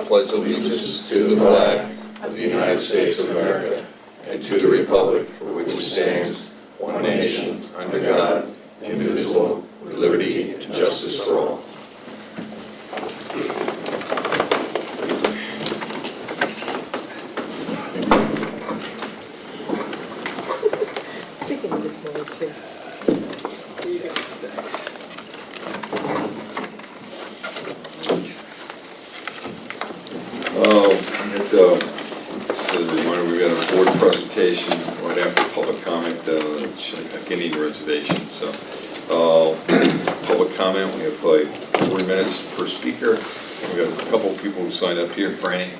pledge allegiance to the flag of the United States of America and to the republic for which it stands, one nation, under God, indivisible, with liberty and justice for all. Presentation right after public comment, Indian reservation. So, public comment, we have like 40 minutes per speaker. We got a couple of people who signed up here. Franny.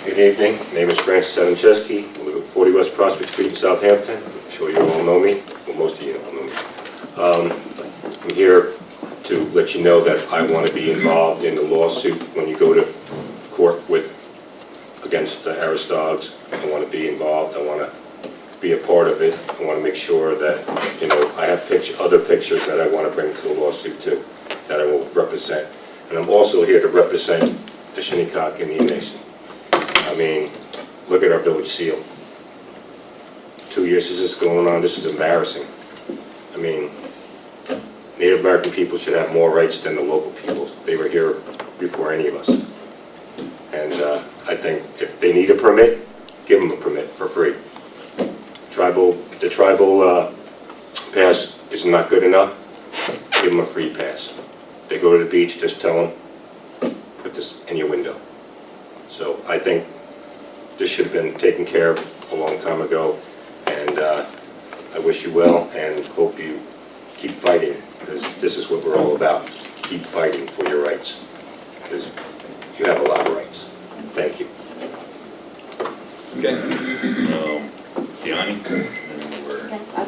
Good evening. My name is Francis Sadancheski. I live at 40 West Prospect Street in Southampton. I'm sure you all know me. Well, most of you all know me. I'm here to let you know that I want to be involved in the lawsuit when you go to court against Aristogs. I want to be involved. I want to be a part of it. I want to make sure that, you know, I have other pictures that I want to bring to the lawsuit too, that I will represent. And I'm also here to represent the Shinnecock Indian Nation. I mean, look at our village seal. 2 years is this going on? This is embarrassing. I mean, Native American people should have more rights than the local peoples. They were here before any of us. And I think if they need a permit, give them a permit for free. If the tribal pass is not good enough, give them a free pass. If they go to the beach, just tell them, put this in your window. So I think this should have been taken care of a long time ago. And I wish you well and hope you keep fighting, because this is what we're all about. Keep fighting for your rights, because you have a lot of rights. Thank you. Okay. Diani?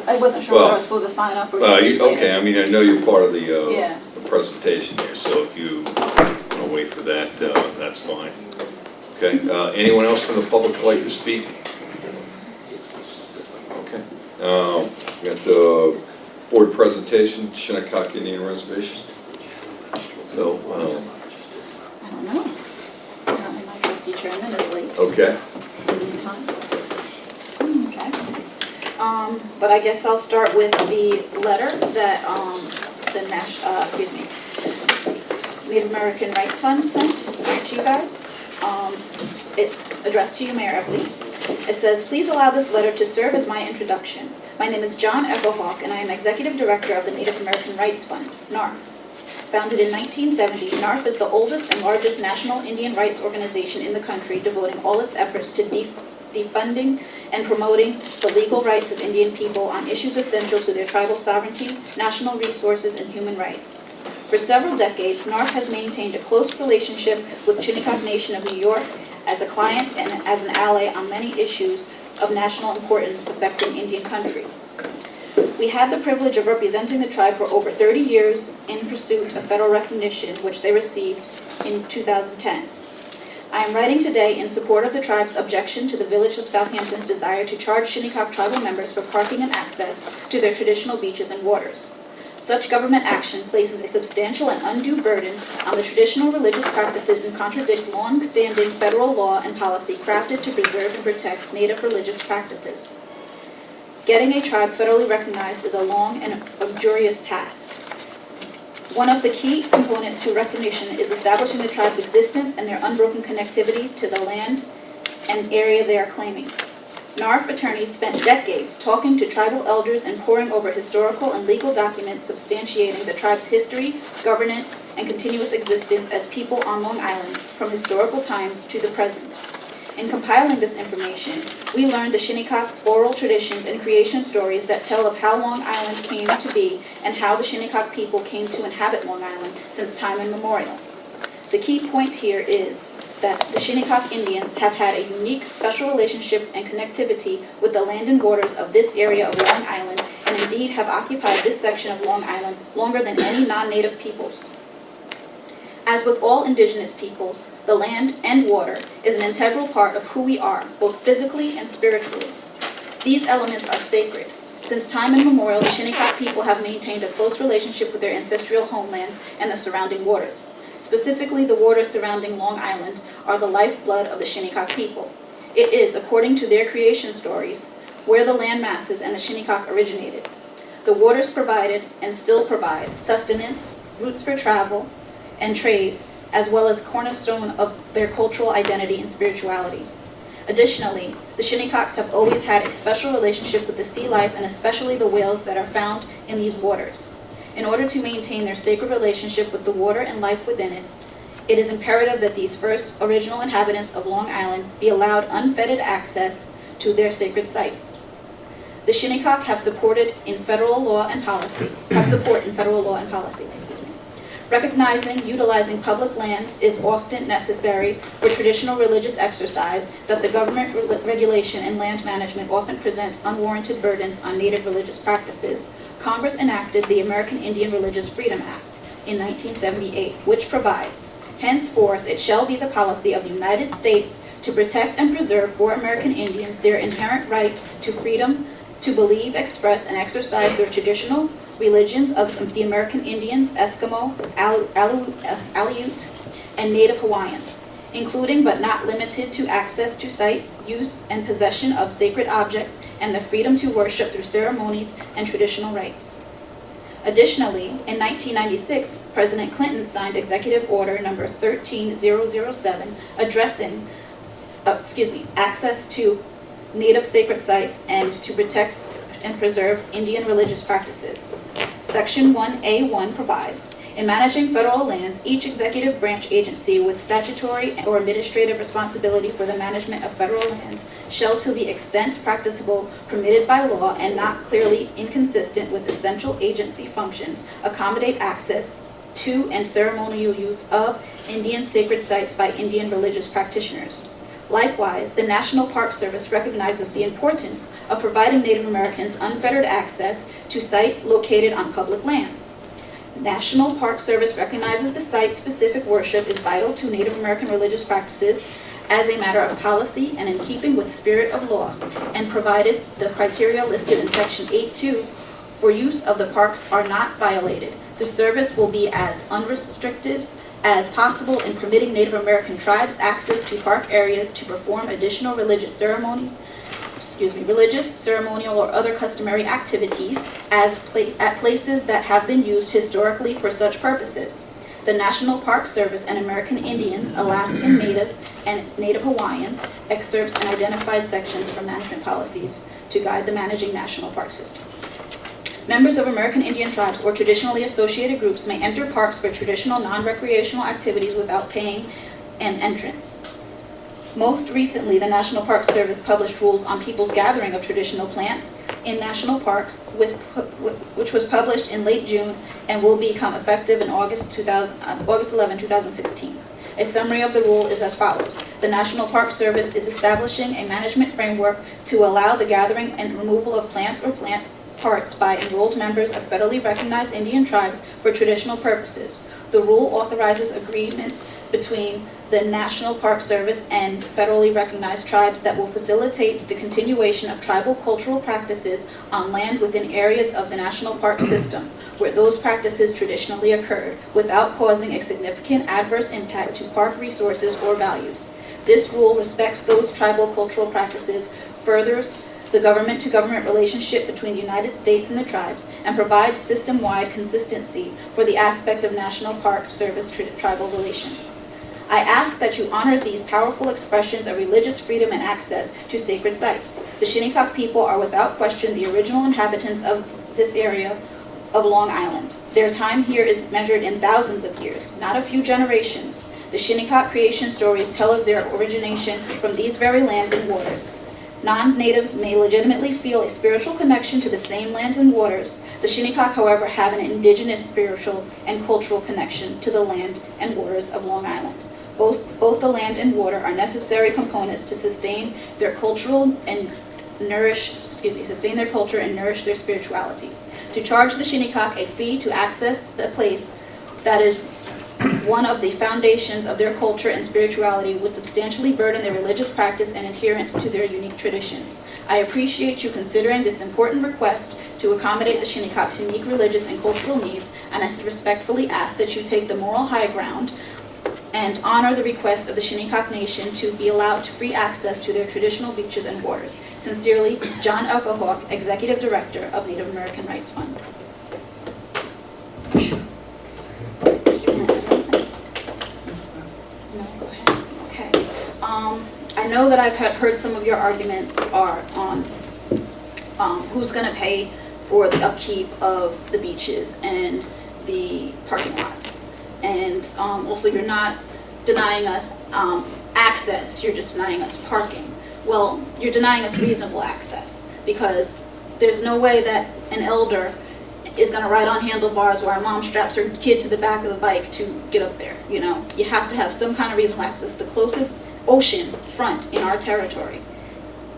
I wasn't sure whether I was supposed to sign up or just okay, I mean, I know you're part of the presentation here, so if you want to wait for that, that's fine. Okay. Anyone else from the public would like to speak? Okay. We got the board presentation, Shinnecock Indian Reservation. So, I don't know. Apparently my trustee chairman is late. Okay. Okay. But I guess I'll start with the letter that the Native American Rights Fund sent to you guys. It's addressed to you, Mayor Epley. It says, please allow this letter to serve as my introduction. My name is John Echohawk, and I am Executive Director of the Native American Rights Fund, NARF. Founded in 1970, NARF is the oldest and largest national Indian rights organization in the country, devoting all its efforts to defunding and promoting the legal rights of Indian people on issues essential to their tribal sovereignty, national resources, and human rights. For several decades, NARF has maintained a close relationship with the Shinnecock Nation of New York as a client and as an ally on many issues of national importance affecting Indian country. We had the privilege of representing the tribe for over 30 years in pursuit of federal recognition, which they received in 2010. I am writing today in support of the tribe's objection to the Village of Southampton's desire to charge Shinnecock tribal members for parking and access to their traditional beaches and waters. Such government action places a substantial and undue burden on the traditional religious practices and contradicts long-standing federal law and policy crafted to preserve and protect Native religious practices. Getting a tribe federally recognized is a long and arduous task. One of the key components to recognition is establishing the tribe's existence and their unbroken connectivity to the land and area they are claiming. NARF attorneys spent decades talking to tribal elders and poring over historical and legal documents substantiating the tribe's history, governance, and continuous existence as people on Long Island from historical times to the present. In compiling this information, we learned the Shinnecock's oral traditions and creation stories that tell of how Long Island came to be and how the Shinnecock people came to inhabit Long Island since time immemorial. The key point here is that the Shinnecock Indians have had a unique special relationship and connectivity with the land and waters of this area of Long Island, and indeed have occupied this section of Long Island longer than any non-native peoples. As with all indigenous peoples, the land and water is an integral part of who we are, both physically and spiritually. These elements are sacred, Since time immemorial, the Shinnecock people have maintained a close relationship with their ancestral homelands and the surrounding waters. Specifically, the waters surrounding Long Island are the lifeblood of the Shinnecock people. It is, according to their creation stories, where the land masses and the Shinnecock originated. The waters provided, and still provide, sustenance, routes for travel and trade, as well as cornerstone of their cultural identity and spirituality. Additionally, the Shinnecocks have always had a special relationship with the sea life and especially the whales that are found in these waters. In order to maintain their sacred relationship with the water and life within it, it is imperative that these first original inhabitants of Long Island be allowed unfettered access to their sacred sites. The Shinnecock have support in federal law and policy. Recognizing utilizing public lands is often necessary for traditional religious exercise, that the government regulation and land management often presents unwarranted burdens on Native religious practices, Congress enacted the American Indian Religious Freedom Act in 1978, which provides, henceforth it shall be the policy of the United States to protect and preserve for American Indians their inherent right to freedom to believe, express, and exercise their traditional religions of the American Indians, Eskimo, Aleut, and Native Hawaiians, including but not limited to access to sites, use, and possession of sacred objects, and the freedom to worship through ceremonies and traditional rites. Additionally, in 1996, President Clinton signed Executive Order Number 13007 addressing access to Native sacred sites and to protect and preserve Indian religious practices. Section 1A1 provides, in managing federal lands, each executive branch agency with statutory or administrative responsibility for the management of federal lands shall, to the extent practicable, permitted by law, and not clearly inconsistent with essential agency functions, accommodate access to and ceremonial use of Indian sacred sites by Indian religious practitioners. Likewise, the National Park Service recognizes the importance of providing Native Americans unfettered access to sites located on public lands. National Park Service recognizes the site-specific worship is vital to Native American religious practices as a matter of policy and in keeping with the spirit of law, and provided the criteria listed in Section 8.2 for use of the parks are not violated. The service will be as unrestricted as possible in permitting Native American tribes access to park areas to perform additional religious ceremonial or other customary activities at places that have been used historically for such purposes. The National Park Service and American Indians, Alaskan Natives, and Native Hawaiians excerpts and identified sections from management policies to guide the managing national park system. Members of American Indian tribes or traditionally associated groups may enter parks for traditional non-recreational activities without paying an entrance. Most recently, the National Park Service published rules on people's gathering of traditional plants in national parks, which was published in late June and will become effective in August 11, 2016. A summary of the rule is as follows. The National Park Service is establishing a management framework to allow the gathering and removal of plants or plant parts by enrolled members of federally recognized Indian tribes for traditional purposes. The rule authorizes agreement between the National Park Service and federally recognized tribes that will facilitate the continuation of tribal cultural practices on land within areas of the national park system where those practices traditionally occurred, without causing a significant adverse impact to park resources or values. This rule respects those tribal cultural practices, furthers the government-to-government relationship between the United States and the tribes, and provides system-wide consistency for the aspect of National Park Service tribal relations. I ask that you honor these powerful expressions of religious freedom and access to sacred sites. The Shinnecock people are without question the original inhabitants of this area of Long Island. Their time here is measured in thousands of years, not a few generations. The Shinnecock creation stories tell of their origination from these very lands and waters. Non-natives may legitimately feel a spiritual connection to the same lands and waters. The Shinnecock, however, have an indigenous spiritual and cultural connection to the land and waters of Long Island. Both the land and water are necessary components to sustain their culture and nourish their spirituality. To charge the Shinnecock a fee to access the place that is one of the foundations of their culture and spirituality, would substantially burden their religious practice and adherence to their unique traditions. I appreciate you considering this important request to accommodate the Shinnecock's unique religious and cultural needs, and I respectfully ask that you take the moral high ground and honor the request of the Shinnecock Nation to be allowed free access to their traditional beaches and waters. Sincerely, John Elkahawk, Executive Director of Native American Rights Fund. No, go ahead. Okay. I know that I've heard some of your arguments are on who's going to pay for the upkeep of the beaches and the parking lots. And also, you're not denying us access, you're just denying us parking. Well, you're denying us reasonable access, because there's no way that an elder is going to ride on handlebars while our mom straps her kid to the back of the bike to get up there. You know, you have to have some kind of reasonable access. The closest ocean front in our territory,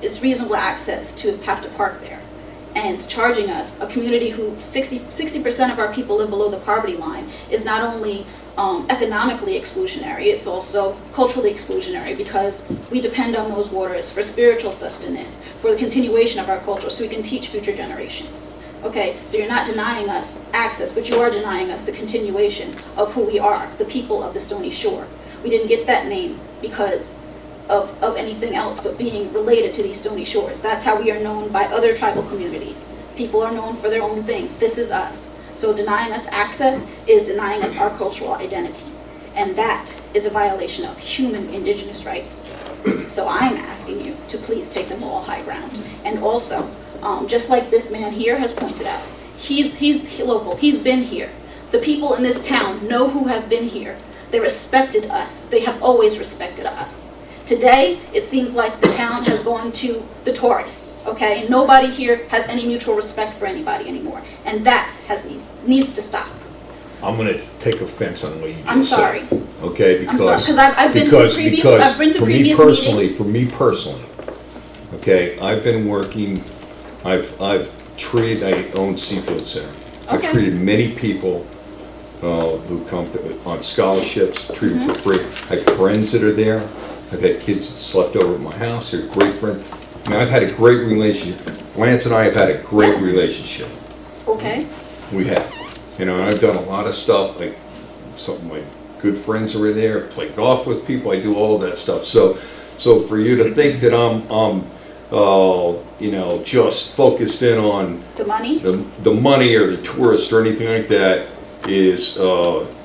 it's reasonable access to have to park there. And charging us, a community who 60% of our people live below the poverty line, is not only economically exclusionary, it's also culturally exclusionary, because we depend on those waters for spiritual sustenance, for the continuation of our culture, so we can teach future generations. Okay, so you're not denying us access, but you are denying us the continuation of who we are, the people of the Stony Shore. We didn't get that name because of anything else but being related to these Stony Shores. That's how we are known by other tribal communities. People are known for their own things. This is us. So denying us access is denying us our cultural identity. And that is a violation of human indigenous rights. So I'm asking you to please take the moral high ground. And also, just like this man here has pointed out, he's local, he's been here. The people in this town know who have been here. They respected us. They have always respected us. Today, it seems like the town has gone to the tourists, okay? Nobody here has any mutual respect for anybody anymore. And that needs to stop. I'm going to take offense on what you just said. I'm sorry. Okay, because... I'm sorry, because I've been to previous meetings. For me personally, okay, I've been working, I own Seafood Center. I've Okay. treated many people who come on scholarships, treat them for free. I have friends that are there. I've had kids that slept over at my house. They're great friends. I mean, I've had a great relationship. Lance and I have had a great Yes. relationship. Okay. We have. You know, and I've done a lot of stuff, like some of my good friends are in there, play golf with people, I do all of that stuff. So for you to think that I'm you know, just focused in on The money? the money or the tourist or anything like that is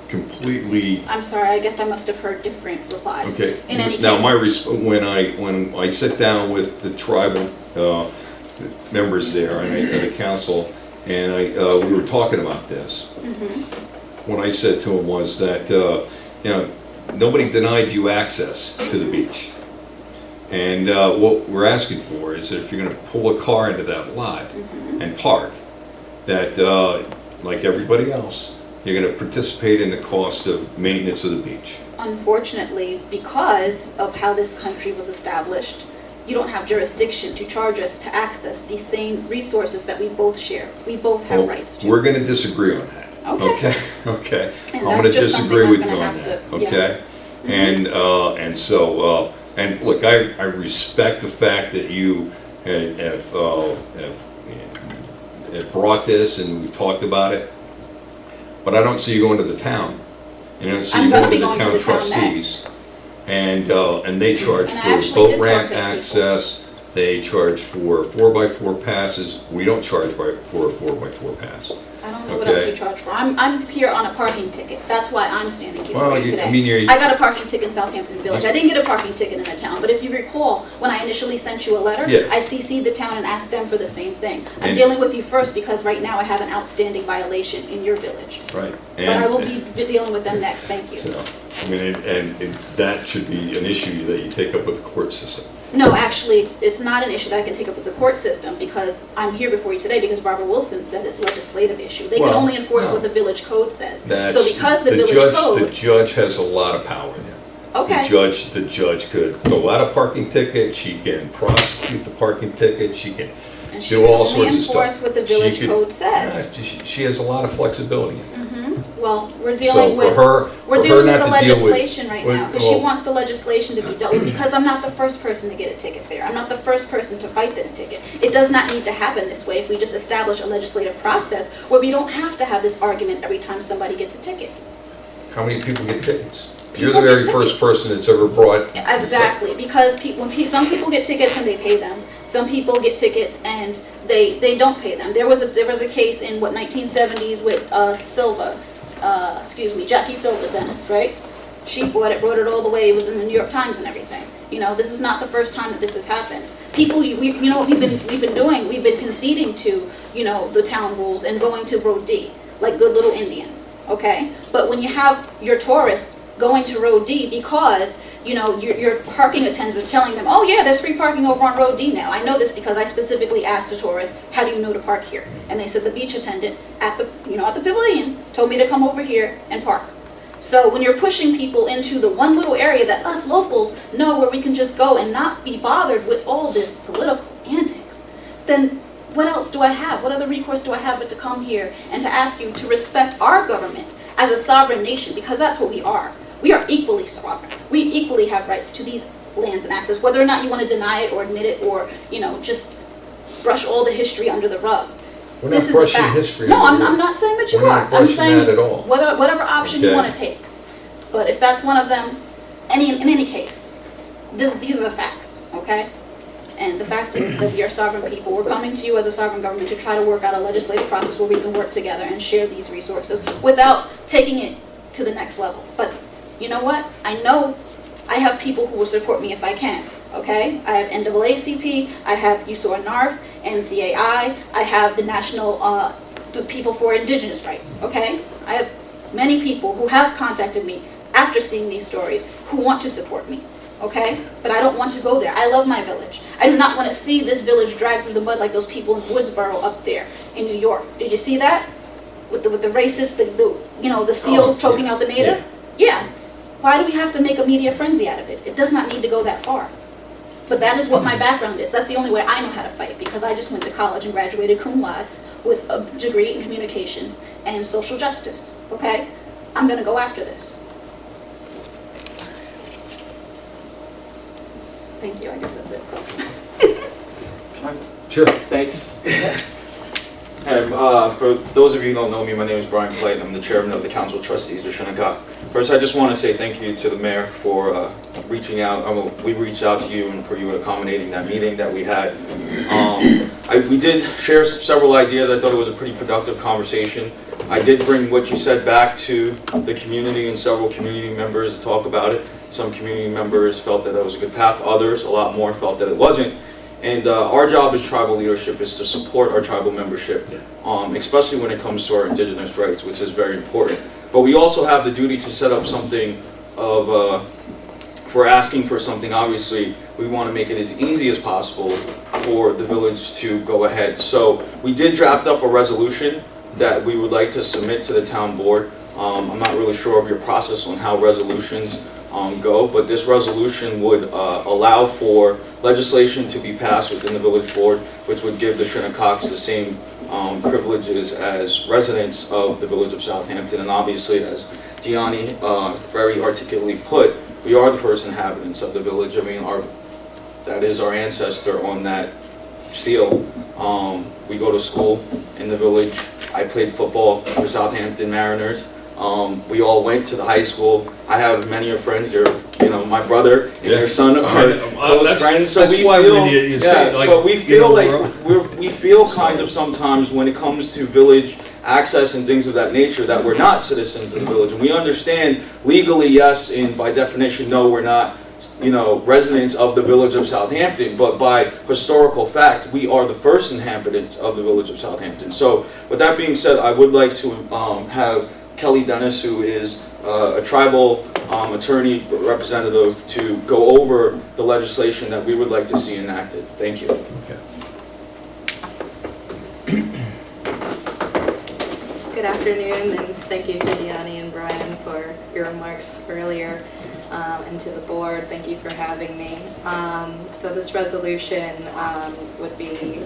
completely. I'm sorry, I guess I must have heard different replies. Okay. In any case. Now, when I sit down with the tribal members there and the council, and we were talking about this. Mhm. What I said to him was that you know, nobody denied you access to the beach, and what we're asking for is that if you're going to pull a car into that lot and park, that like everybody else, you're going to participate in the cost of maintenance of the beach. Unfortunately, because of how this country was established, you don't have jurisdiction to charge us to access these same resources that we both share. We both have Well, rights to. We're going to disagree on that. Okay. Okay. And I'm going to that's just disagree something with that's you gonna on have that. to- yeah. Okay. And so and look, I respect the fact that you have brought this and we've talked about it, but I don't see you going to the town. And I don't see I'm you gonna going to be the going to town the town trustees. And they charge And I for actually boat did talk ramp to the people. access. They charge for 4x4 passes. We don't charge for a 4x4 pass. I don't know what else Okay. you charge for. I'm here on a parking ticket. That's why I'm standing here Well, for you you- today. I mean, you're- I got a parking ticket in Southampton Village. I didn't get a parking ticket in the town, but if you recall, when I initially sent you a letter, Yeah. I CC'd the town and asked them for the same thing. I'm And- dealing with you first because right now I have an outstanding violation in your village. Right. But I will be dealing with them next, thank you. So, I mean, and that should be an issue that you take up with the court system. No, actually, it's not an issue that I can take up with the court system because I'm here before you today because Barbara Wilson said it's a legislative issue. They can Well, only enforce no. what the village code says. So That's- because the village The code, judge has a lot of power there. okay. The judge could go out a parking ticket, she can prosecute the parking ticket, she can And she do can all only sorts of stuff. enforce what the village She could- code says. She has a lot of flexibility in there. Well, Well, we're So dealing for with, her, we're for her dealing with not the to deal with. legislation right now, because she well, wants the legislation to be dealt with, because I'm not the first person to get a ticket there. I'm not the first person to fight this ticket. It does not need to happen this way if we just establish a legislative process where we don't have to have this argument every time somebody gets a ticket. How many people get tickets? You're People the very get first tickets. person that's ever brought. Exactly, because some people get tickets and they pay them. Some people get tickets and they don't pay them. There was a case in 1970s with Jackie Silva Dennis, right? She fought it, wrote it all the way. It was in the New York Times and everything. You know, this is not the first time that this has happened. People, you know what we've been doing? We've been conceding to, you know, the town rules and going to Road D, like good little Indians, okay? But when you have your tourists going to Road D because, you know, your parking attendants are telling them, oh yeah, there's free parking over on Road D now. I know this because I specifically asked a tourist, how do you know to park here? And they said the beach attendant at the, you know, at the pavilion told me to come over here and park. So when you're pushing people into the one little area that us locals know where we can just go and not be bothered with all this political antics, then what else do I have? What other recourse do I have but to come here and to ask you to respect our government as a sovereign nation, because that's what we are. We are equally sovereign. We equally have rights to these lands and access, whether or not you want to deny it or admit it or, you know, just brush all the history under the rug. We're This not is the brushing facts. history. No, under the I'm not saying that you We're are. not I'm brushing saying that at all. whatever option you Okay. want to take. But if that's one of them, in any case, these are the facts, okay? And the fact is that we are sovereign people. We're coming to you as a sovereign government to try to work out a legislative process where we can work together and share these resources without taking it to the next level. But you know what? I know I have people who will support me if I can, okay? I have NAACP, I have USOR NARF, NCAI, I have the National the People for Indigenous Rights, okay? I have many people who have contacted me after seeing these stories who want to support me, okay? But I don't want to go there. I love my village. I do not want to see this village dragged through the mud like those people in Woodsboro up there in New York. Did you see that? With the racist, the seal choking out the native? Yeah. Why do we have to make a media frenzy out of it? It does not need to go that far. But that is what my background is. That's the only way I know how to fight, because I just went to college and graduated cum laude with a degree in communications and social justice, okay? I'm gonna go after this. Thank you, I guess that's it. Sure. Thanks. For those of you who don't know me, my name is Brian Clayton. I'm the chairman of the Council of Trustees of Shinnecock. First, I just want to say thank you to the mayor for reaching out. We reached out to you and for you accommodating that meeting that we had. We did share several ideas. I thought it was a pretty productive conversation. I did bring what you said back to the community and several community members to talk about it. Some community members felt that it was a good path. Others, a lot more, felt that it wasn't. And our job as tribal leadership is to support our tribal membership, especially when it comes to our indigenous rights, which is very important. But we also have the duty to set up something of, if we're asking for something, obviously, we want to make it as easy as possible for the village to go ahead. So we did draft up a resolution that we would like to submit to the town board. I'm not really sure of your process on how resolutions go, but this resolution would allow for legislation to be passed within the village board, which would give the Shinnecocks the same privileges as residents of the village of Southampton. And obviously, as Deani very articulately put, we are the first inhabitants of the village. I mean, that is our ancestor on that seal. We go to school in the village. I played football for Southampton Mariners. We all went to the high school. I have many of friends. My brother and your son are close friends. So that's we why feel, when you say, like, but we feel like we're- we feel kind of sometimes when it comes to village access and things of that nature that we're not citizens of the village, and we understand legally, yes, and by definition, no, we're not. Residents of the village of Southampton, but by historical fact, we are the first inhabitants of the village of Southampton. So, with that being said, I would like to have Kelly Dennis, who is a tribal attorney representative, to go over the legislation that we would like to see enacted. Thank you. Good afternoon, and thank you to Deani and Brian for your remarks earlier, and to the board, thank you for having me. So this resolution would be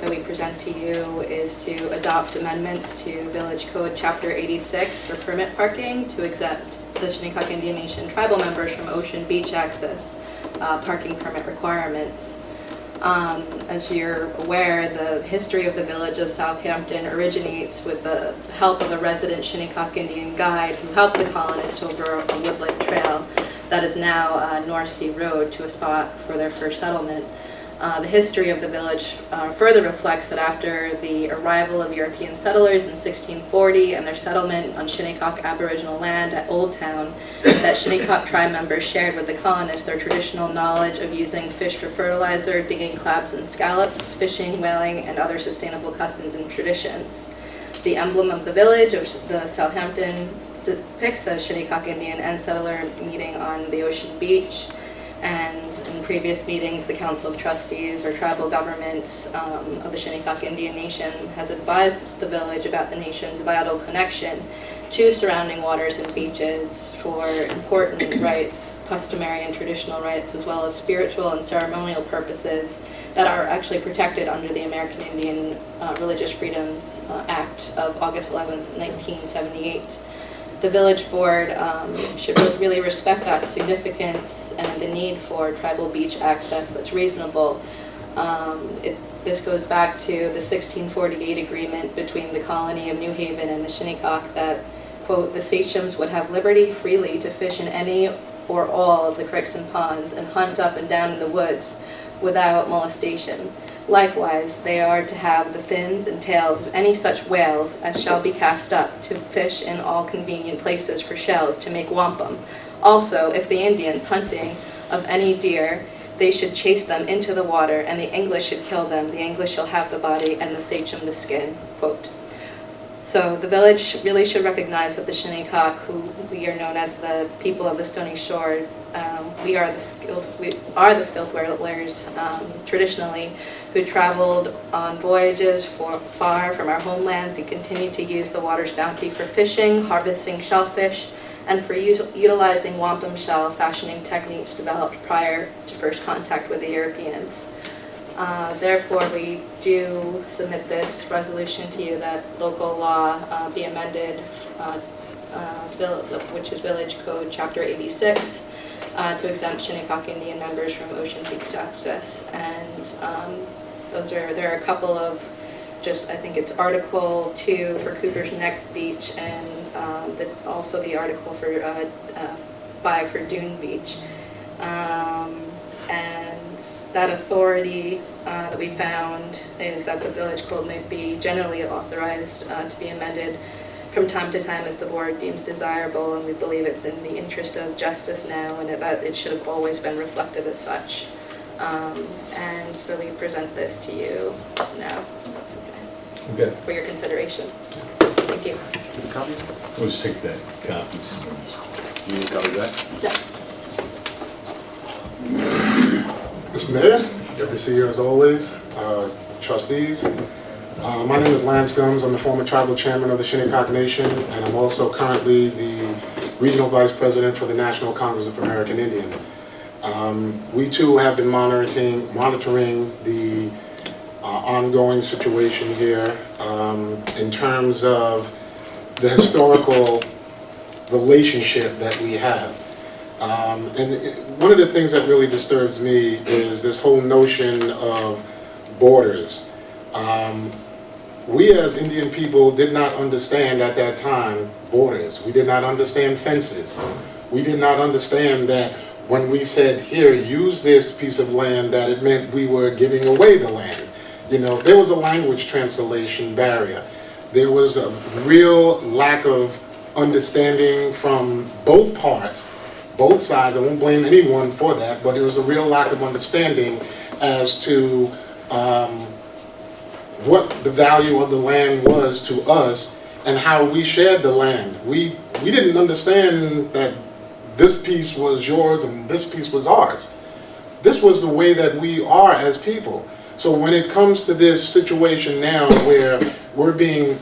that we present to you is to adopt amendments to Village Code Chapter 86 for permit parking to exempt the Shinnecock Indian Nation tribal members from Ocean Beach access parking permit requirements. As you're aware, the history of the village of Southampton originates with the help of a resident Shinnecock Indian guide who helped the colonists over a woodland trail that is now North Sea Road to a spot for their first settlement. The history of the village further reflects that after the arrival of European settlers in 1640 and their settlement on Shinnecock Aboriginal land at Old Town, that Shinnecock tribe members shared with the colonists their traditional knowledge of using fish for fertilizer, digging crabs and scallops, fishing, whaling, and other sustainable customs and traditions. The emblem of the village of the Southampton depicts a Shinnecock Indian and settler meeting on the ocean beach. And in previous meetings, the Council of Trustees or tribal government of the Shinnecock Indian Nation has advised the village about the nation's vital connection to surrounding waters and beaches for important rights, customary and traditional rights, as well as spiritual and ceremonial purposes that are actually protected under the American Indian Religious Freedoms Act of August 11, 1978. The village board should really respect that significance and the need for tribal beach access that's reasonable. This goes back to the 1648 agreement between the colony of New Haven and the Shinnecock that, quote, the sachems would have liberty freely to fish in any or all of the creeks and ponds and hunt up and down in the woods without molestation. Likewise, they are to have the fins and tails of any such whales as shall be cast up to fish in all convenient places for shells to make wampum. Also, if the Indians hunting of any deer, they should chase them into the water, and the English should kill them. The English shall have the body, and the sachem the skin, quote. So the village really should recognize that the Shinnecock, who we are known as the people of the Stony Shore, we are the skilled whalers traditionally, who traveled on voyages far from our homelands and continue to use the water's bounty for fishing, harvesting shellfish, and for utilizing wampum shell fashioning techniques developed prior to first contact with the Europeans. Therefore, we do submit this resolution to you that local law be amended, which is Village Code Chapter 86, to exempt Shinnecock Indian members from Ocean Beach access. And there are a couple of I think it's Article 2 for Cooper's Neck Beach and also the article for 5 for Dune Beach. And that authority that we found is that the village code may be generally authorized to be amended from time to time as the board deems desirable, and we believe it's in the interest of justice now and that it should have always been reflected as such. And so we present this to you now. That's okay. Okay. For your consideration. Thank you. Let's take that copies. You need to cover that? Mr. Mayor, good to see you as always. Trustees, my name is Lance Gumbs. I'm the former tribal chairman of the Shinnecock Nation, and I'm also currently the regional vice president for the National Congress of American Indian. We too have been monitoring the ongoing situation here in terms of the historical relationship that we have. One of the things that really disturbs me is this whole notion of borders. We as Indian people did not understand at that time borders. We did not understand fences. We did not understand that when we said, here, use this piece of land, that it meant we were giving away the land. You know, there was a language translation barrier. There was a real lack of understanding from both parts, both sides. I won't blame anyone for that, but there was a real lack of understanding as to what the value of the land was to us and how we shared the land. We didn't understand that this piece was yours and this piece was ours. This was the way that we are as people. So when it comes to this situation now where we're being,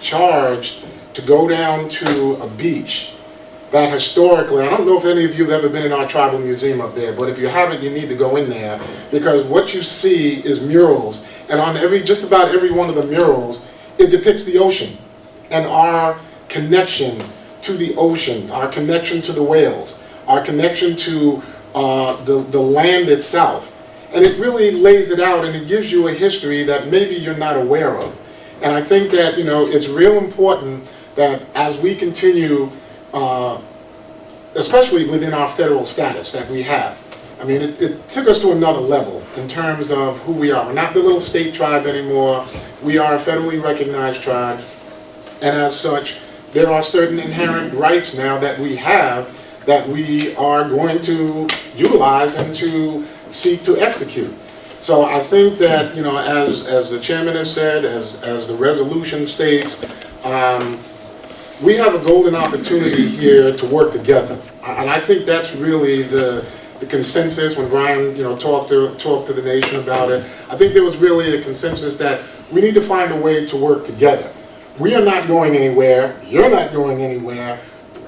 charged to go down to a beach that historically, I don't know if any of you have ever been in our tribal museum up there, but if you haven't, you need to go in there, because what you see is murals, and on just about every one of the murals, it depicts the ocean and our connection to the ocean, our connection to the whales, our connection to the land itself. And it really lays it out, and it gives you a history that maybe you're not aware of. And I think that, it's real important that as we continue, especially within our federal status that we have, I mean, it took us to another level in terms of who we are. We're not the little state tribe anymore. We are a federally recognized tribe. And as such, there are certain inherent rights now that we have that we are going to utilize and to seek to execute. So I think that, as the chairman has said, as the resolution states, we have a golden opportunity here to work together. And I think that's really the consensus when Brian, talked to the nation about it. I think there was really a consensus that we need to find a way to work together. We are not going anywhere. You're not going anywhere.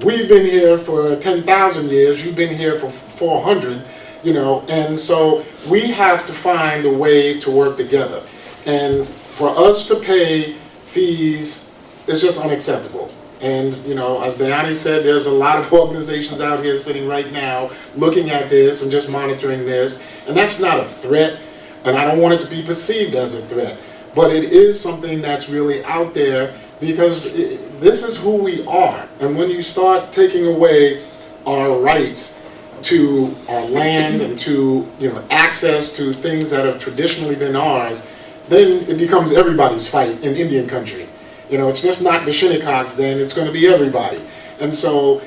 We've been here for 10,000 years. You've been here for 400, and so we have to find a way to work together. And for us to pay fees is just unacceptable. And, as Diane said, there's a lot of organizations out here sitting right now looking at this and just monitoring this. And that's not a threat, and I don't want it to be perceived as a threat. But it is something that's really out there because this is who we are. And when you start taking away our rights to our land and to access to things that have traditionally been ours, then it becomes everybody's fight in Indian country. It's just not the Shinnecock's then, it's going to be everybody. And so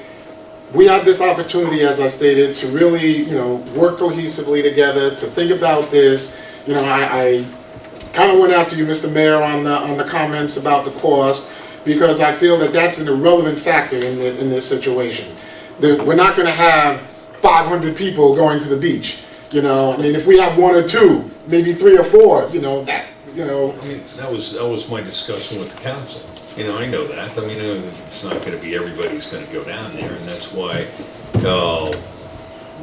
we have this opportunity, as I stated, to really work cohesively together, to think about this. I kind of went after you, Mr. Mayor, on the comments about the cost, because I feel that that's an irrelevant factor in this situation. We're not going to have 500 people going to the beach. I mean, if we have 1 or 2, maybe 3 or 4, that. I mean, that was my discussion with the council. I know that. I mean, it's not going to be everybody's going to go down there, and that's why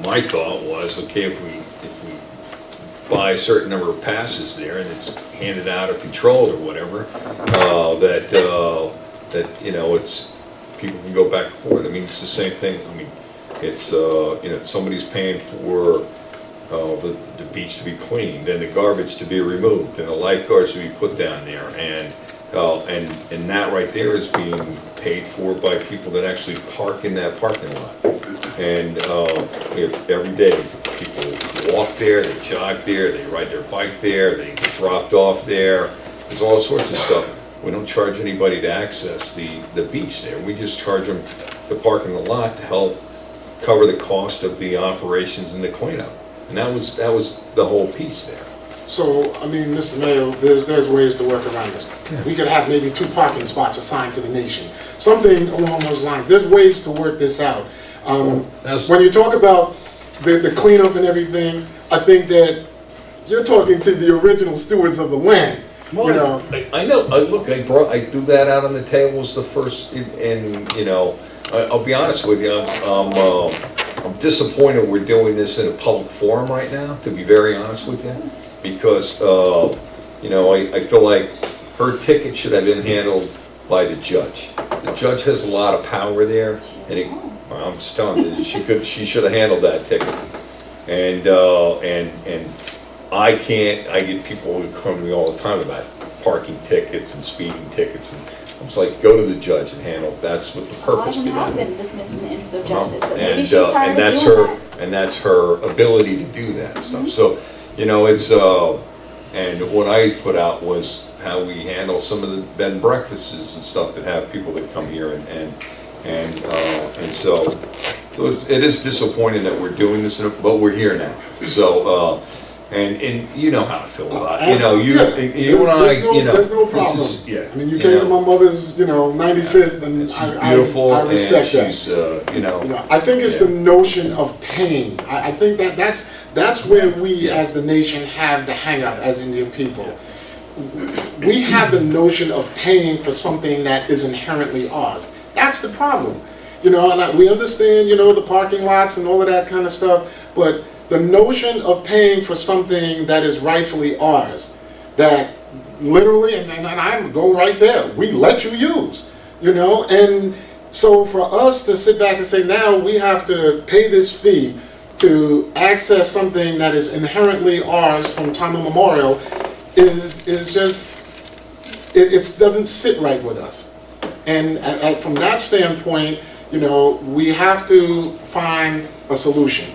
my thought was, okay, if we buy a certain number of passes there and it's handed out or controlled or whatever, that it's people can go back and forth. I mean, it's the same thing. I mean, it's somebody's paying for the beach to be cleaned, and the garbage to be removed, and the lifeguards to be put down there, and that right there is being paid for by people that actually park in that parking lot. And every day people walk there, they jog there, they ride their bike there, they get dropped off there. There's all sorts of stuff. We don't charge anybody to access the beach there. We just charge them to park in the lot to help cover the cost of the operations and the cleanup. And that was the whole piece there. So, I mean, Mr. Mayor, there's ways to work around this. Yeah. We could have maybe 2 parking spots assigned to the nation. Something along those lines. There's ways to work this out. When you talk about the cleanup and everything, I think that you're talking to the original stewards of the land. Well, I know. Look, I do that out on the tables the first, and I'll be honest with you. I'm disappointed we're doing this in a public forum right now, to be very honest with you, because, I feel like her ticket should have been handled by the judge. The judge has a lot of power there, and I'm just telling you, she should have handled that ticket. And I get people who come to me all the time about parking tickets and speeding tickets, and I was like, go to the judge and handle it. That's what the purpose behind it. Well, I have been dismissed in the interest of justice, but maybe she's tired of doing that. And that's her ability to do that stuff. So, it's, and what I put out was how we handle some of the bed and breakfasts and stuff that have people that come here, and so it is disappointing that we're doing this, but we're here now. So, and you know how to feel about it. You and I, there's no problem. I mean, you came to my mother's, 95th, and I respect that. I think it's the notion of pain. I think that's where we as the nation have the hang up as Indian people. We have the notion of paying for something that is inherently ours. That's the problem. You know, and we understand, you know, the parking lots and all of that kind of stuff, but the notion of paying for something that is rightfully ours, that literally, and I go right there, we let you use, you know, and so for us to sit back and say, now we have to pay this fee to access something that is inherently ours from time immemorial is just, it doesn't sit right with us. And from that standpoint, you know, we have to find a solution.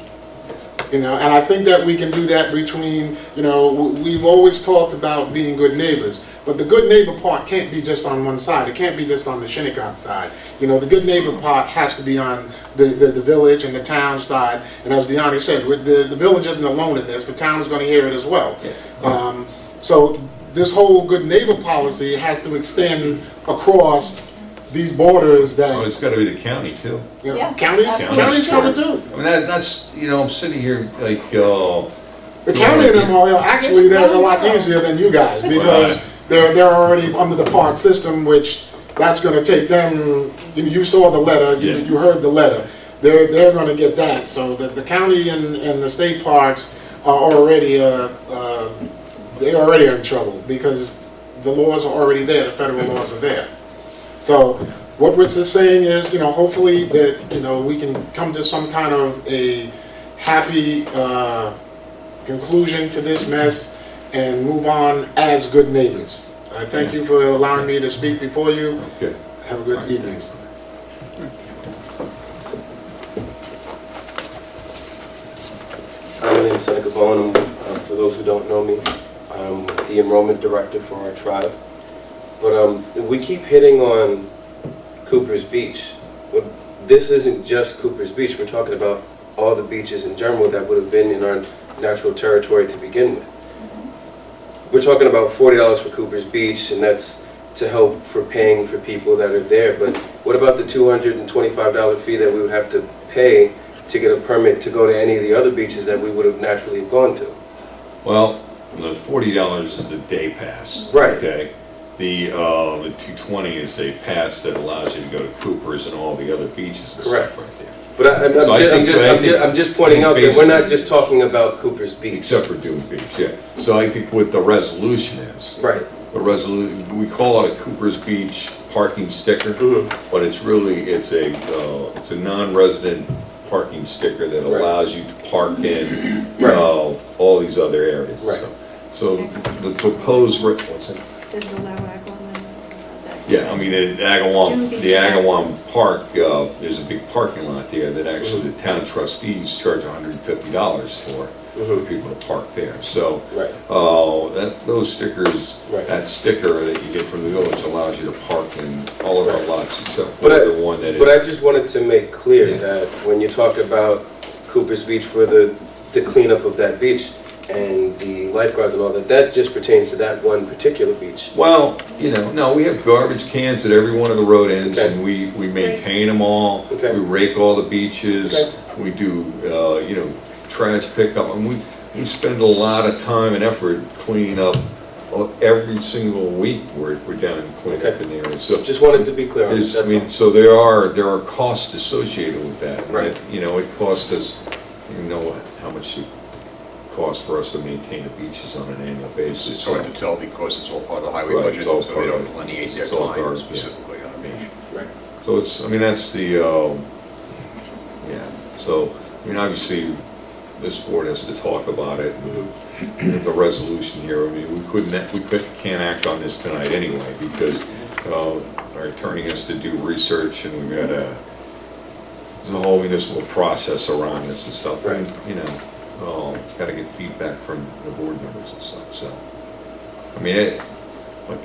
You know, and I think that we can do that between, you know, we've always talked about being good neighbors, but the good neighbor part can't be just on one side. It can't be just on the Shinnecock side. You know, the good neighbor part has to be on the village and the town side. And as Deani said, with the village isn't alone in this. The town is going to hear it as well. So this whole good neighbor policy has to extend across these borders that, Oh, it's gotta be the county too. you know, Yes, counties absolutely. coming too. I mean, that's, you know, I'm sitting here like, The county and them are actually, they're a lot easier than you guys because they're already under the park system, which that's going to take them. You saw the letter, you heard the letter. They're going to get that. So the county and the state parks are already they're already in trouble because the laws are already there. The federal laws are there. So what we're just saying is, you know, hopefully that, you know, we can come to some kind of a happy conclusion to this mess and move on as good neighbors. I thank you for allowing me to speak before you. okay. Have a good evening. Hi, my name is Seneca Bowen. For those who don't know me, I'm the enrollment director for our tribe. But we keep hitting on Cooper's Beach. But this isn't just Cooper's Beach. We're talking about all the beaches in general that would have been in our natural territory to begin with. We're talking about $40 for Cooper's Beach, and that's to help for paying for people that are there. But what about the $225 fee that we would have to pay to get a permit to go to any of the other beaches that we would have naturally gone to? Well, the $40 is a day pass. Right. Okay. The $220 is a pass that allows you to go to Cooper's and all the other beaches and Correct. stuff right there. But I'm just pointing out that we're not just talking about Cooper's Beach. Except for Dune Beach, yeah. So I think what the resolution is, Right. the resolution, we call it a Cooper's Beach parking sticker, Mhm. but it's really, it's a non-resident parking sticker that Right. allows you to park in Right. all these other areas and Right. stuff. So the proposed, what's it? Does it allow Agawam? Yeah, I mean, the Agawam Park, there's a big parking lot there that actually the town trustees charge $150 for people to park there. So, Right. those stickers, Right. that sticker that you get from the village allows you to park in all of our lots except for But the one that is. But I just wanted to make clear Yeah. that when you talk about Cooper's Beach for the cleanup of that beach and the lifeguards and all that, that just pertains to that one particular beach. Well, you know, no, we have garbage cans at every one of the road ends, Okay. and we maintain them all. Okay. We rake all the beaches. Okay. We do, you know, trash pickup, and we spend a lot of time and effort cleaning up every single week. We're down and cleaning up in the area. So Just wanted to be clear on there's, that, I that's mean, all. so there are costs associated with that. And Right. it, you know, it costs us, you know, how much it costs for us to maintain the beaches on an annual basis. It's hard to tell because it's all part of the highway Right, budget, it's all so part they of don't it. delineate their It's all time garbage, yeah. specifically on a beach. Right. So it's, I mean, that's the, yeah, so, I mean, obviously, this board has to talk about it, and the resolution here, I mean, can't act on this tonight anyway, because our attorney has to do research, and we've got there's a whole municipal process around this and stuff, and, you know, got to get feedback from the board members and stuff, so. I mean, I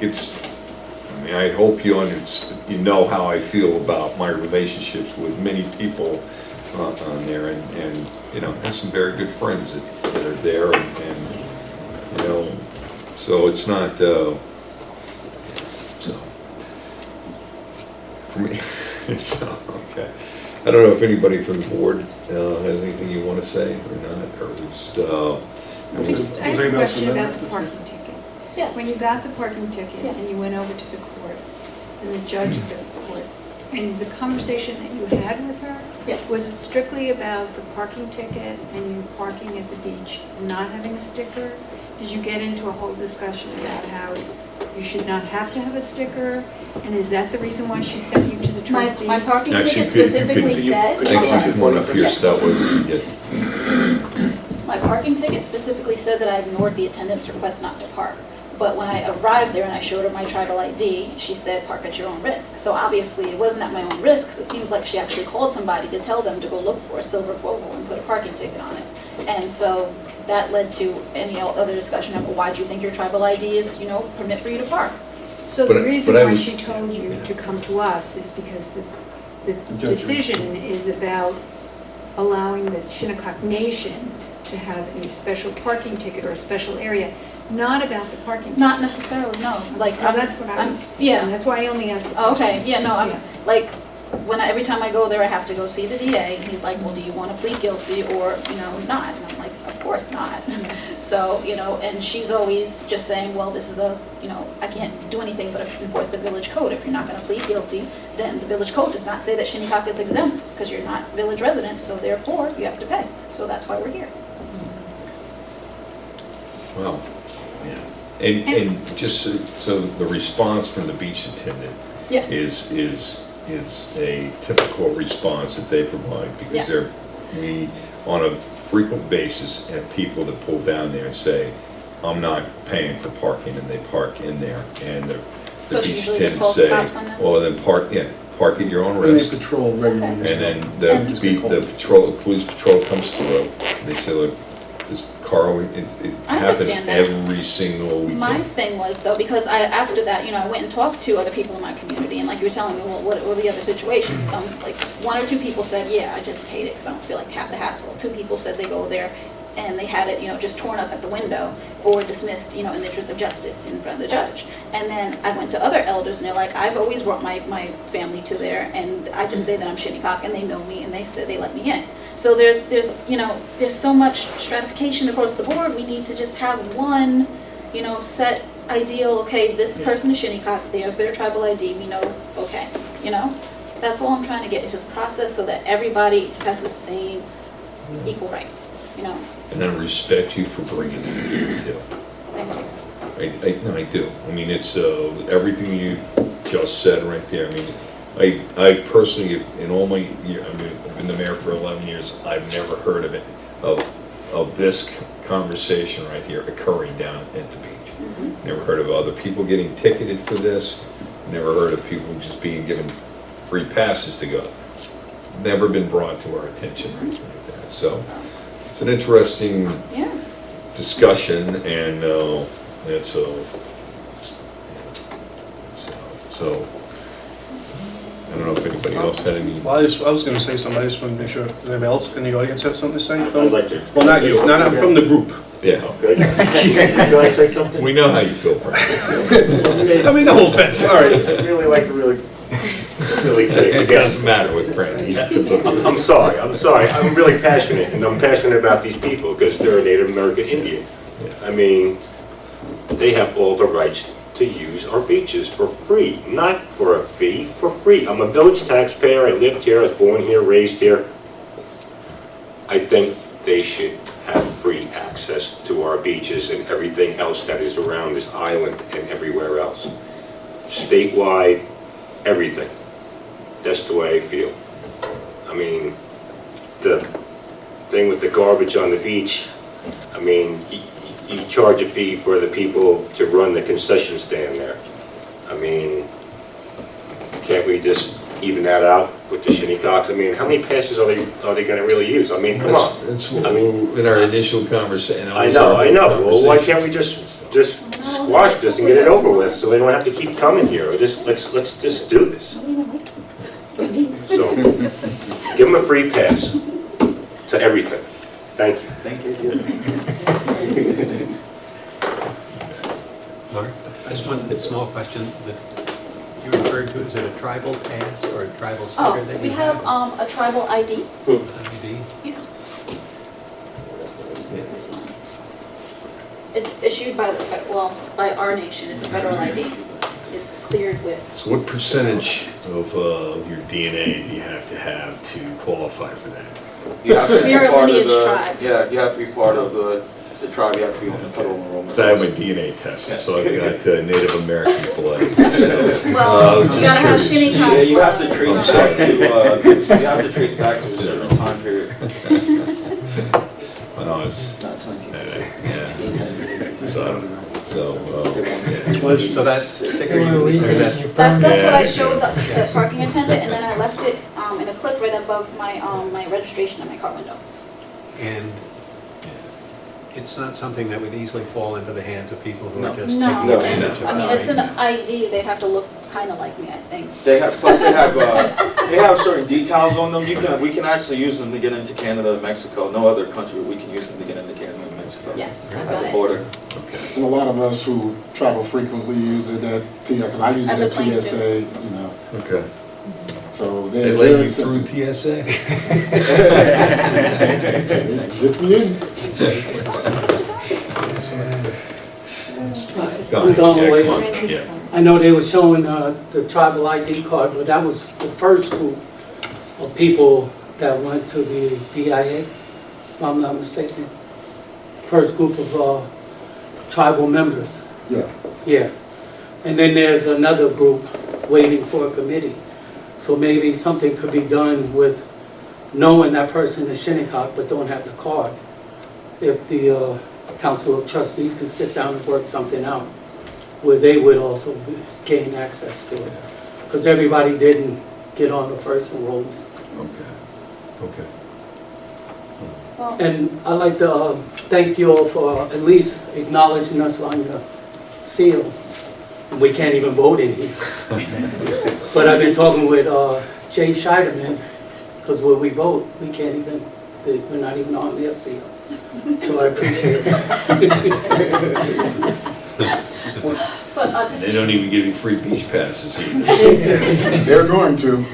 mean, I hope you know how I feel about my relationships with many people on there, and you know, I have some very good friends that are there, and you know, so it's not, so, for me, it's, okay. I don't know if anybody from the board has anything you want to say or not, or just, I have a question about the parking ticket. Yes. When you got the parking ticket Yes. and you went over to the court, and the judge of the court And the conversation that you had with her, Yes. was it strictly about the parking ticket and you parking at the beach and not having a sticker? Did you get into a whole discussion about how you should not have to have a sticker? And is that the reason why she sent you to the trustees? My parking Actually, ticket could you- specifically could you- said. Actually, come on up here, Yes. so that way we can get, My parking ticket specifically said that I ignored the attendant's request not to park. But when I arrived there and I showed her my tribal ID, she said, park at your own risk. So obviously, it wasn't at my own risk, because it seems like she actually called somebody to tell them to go look for a silver Volvo and put a parking ticket on it. And so that led to any other discussion of, well, why do you think your tribal ID is, permit for you to park? So But- the reason but I why was- she told you to come to us is because the decision is about allowing the Shinnecock Nation to have a special parking ticket or a special area, not about the parking ticket. Not necessarily, no, like, Well, that's what I'm, yeah. that's why I only asked the Oh, question. okay, yeah, no, Yeah. like, every time I go there, I have to go see the DA, and he's like, well, do you want to plead guilty or, not? And I'm like, of course not. So, and she's always just saying, well, this is I can't do anything but enforce the village code. If you're not going to plead guilty, then the village code does not say that Shinnecock is exempt, because you're not village resident, so therefore, you have to pay. So that's why we're here. well, yeah. And just so the response from the beach attendant Yes. is a typical response that they provide, because Yes. we, on a frequent basis, have people that pull down there and say, I'm not paying for parking, and they park in there, and the So she beach usually just attendants calls the say, cops on that? well, then park at your own And they risk. patrol regularly. And then And- the police patrol comes through, and they say, look, this car, it I happens understand that. every single My weekend. thing was though, because after that, I went and talked to other people in my community, and like you were telling me, well, what were the other situations? Some, like, one or two people said, yeah, I just paid it because I don't feel like half the hassle. Two people said they go there and they had it, just torn up at the window or dismissed, in the interest of justice in front of the judge. And then I went to other elders and they're like, I've always brought my family to there, and I just say that I'm Shinnecock and they know me and they said they let me in. So there's so much stratification across the board. We need to just have one, set ideal, okay, this person is Shinnecock, there's their tribal ID, we know, okay, That's all I'm trying to get, is just process so that everybody has the same equal rights, And I respect you for bringing that here too. Thank you. No, I do. I mean, it's everything you just said right there. I mean, I personally, in all my years, I've been the mayor for 11 years, I've never heard of it, of this conversation right here occurring down at the beach. Never heard of other people getting ticketed for this. Never heard of people just being given free passes to go. Never been brought to our attention or anything like that. So it's an interesting Yeah. discussion, and it's so I don't know if anybody else had any. Well, I was going to say something. I just want to make sure. Does anybody else in the audience have something to say? I'd like to. Well, not you. Not I'm from the group. Yeah, Okay. Can I say something? we know how you feel, Frank. I mean, no offense. All right. I'd really like to really say it It again. doesn't matter with Frank. I'm sorry. I'm really passionate, and I'm passionate about these people because they're a Native American Indian. I mean, they have all the rights to use our beaches for free, not for a fee, for free. I'm a village taxpayer, I lived here, I was born here, raised here. I think they should have free access to our beaches and everything else that is around this island and everywhere else. Statewide, everything. That's the way I feel. I mean, the thing with the garbage on the beach, I mean, you charge a fee for the people to run the concession stand there. I mean, can't we just even that out with the Shinnecocks? I mean, how many passes are they gonna really use? I mean, come on. That's I mean, in our initial conversation. I know. Well, why can't we just squash this and get it over with so they don't have to keep coming here? Or just, let's just do this. So, give them a free pass to everything. Thank you. Thank you. Mark, I just wanted a small question that you referred to, is it a tribal pass or a tribal sticker Oh, that we you have a tribal ID. ID? Yeah. It's issued by by our nation, it's a federal ID. it's cleared with. So what percentage of your DNA do you have to qualify for that? You have to be We are a part of lineage the, tribe. yeah, you have to be part of the tribe, you have to be on the federal enrollment. So I have my DNA tested, so I've got Native American blood. So, Well, you just gotta have curious. Shinnecock Yeah, you have to blood. trace I'm back sorry. to, you have to trace back to a certain time period. When I was, No, it's 19. yeah, so, So that's, sticker you or that's That's what I Yeah. showed the parking attendant, and then I left it in a clip right above my registration in my car window. And it's not something that would easily fall into the hands of people who are just taking No, advantage of I mean, it's an it. ID, they have to look kind of like me, I think. They have, plus they have certain decals on them. We can actually use them to get into Canada and Mexico. No other country, we can use them to get into Canada and Mexico. Yes, I've At got the it. border. And a lot of us who travel frequently use it at because I use it At the at plane, too. TSA, you know, okay. so They they're let you accepting. through TSA? Lift me in. Go ahead. Donald Yeah, Williams. come on. Yeah. I know they were showing the tribal ID card, but that was the first group of people that went to the BIA, if I'm not mistaken. First group of tribal members, Yeah. yeah. And then there's another group waiting for a committee. So maybe something could be done with knowing that person is Shinnecock but don't have the card. If the Council of Trustees could sit down and work something out where they would also gain access to it. Because everybody didn't get on the first enrollment. Okay. Well, And I'd like to thank you all for at least acknowledging us on your seal. We can't even vote in here. But I've been talking with Jay Scheiderman, because when we vote, we can't even, we're not even on their seal. So I appreciate it. but to They speak, don't even give you free beach passes either. They're going to.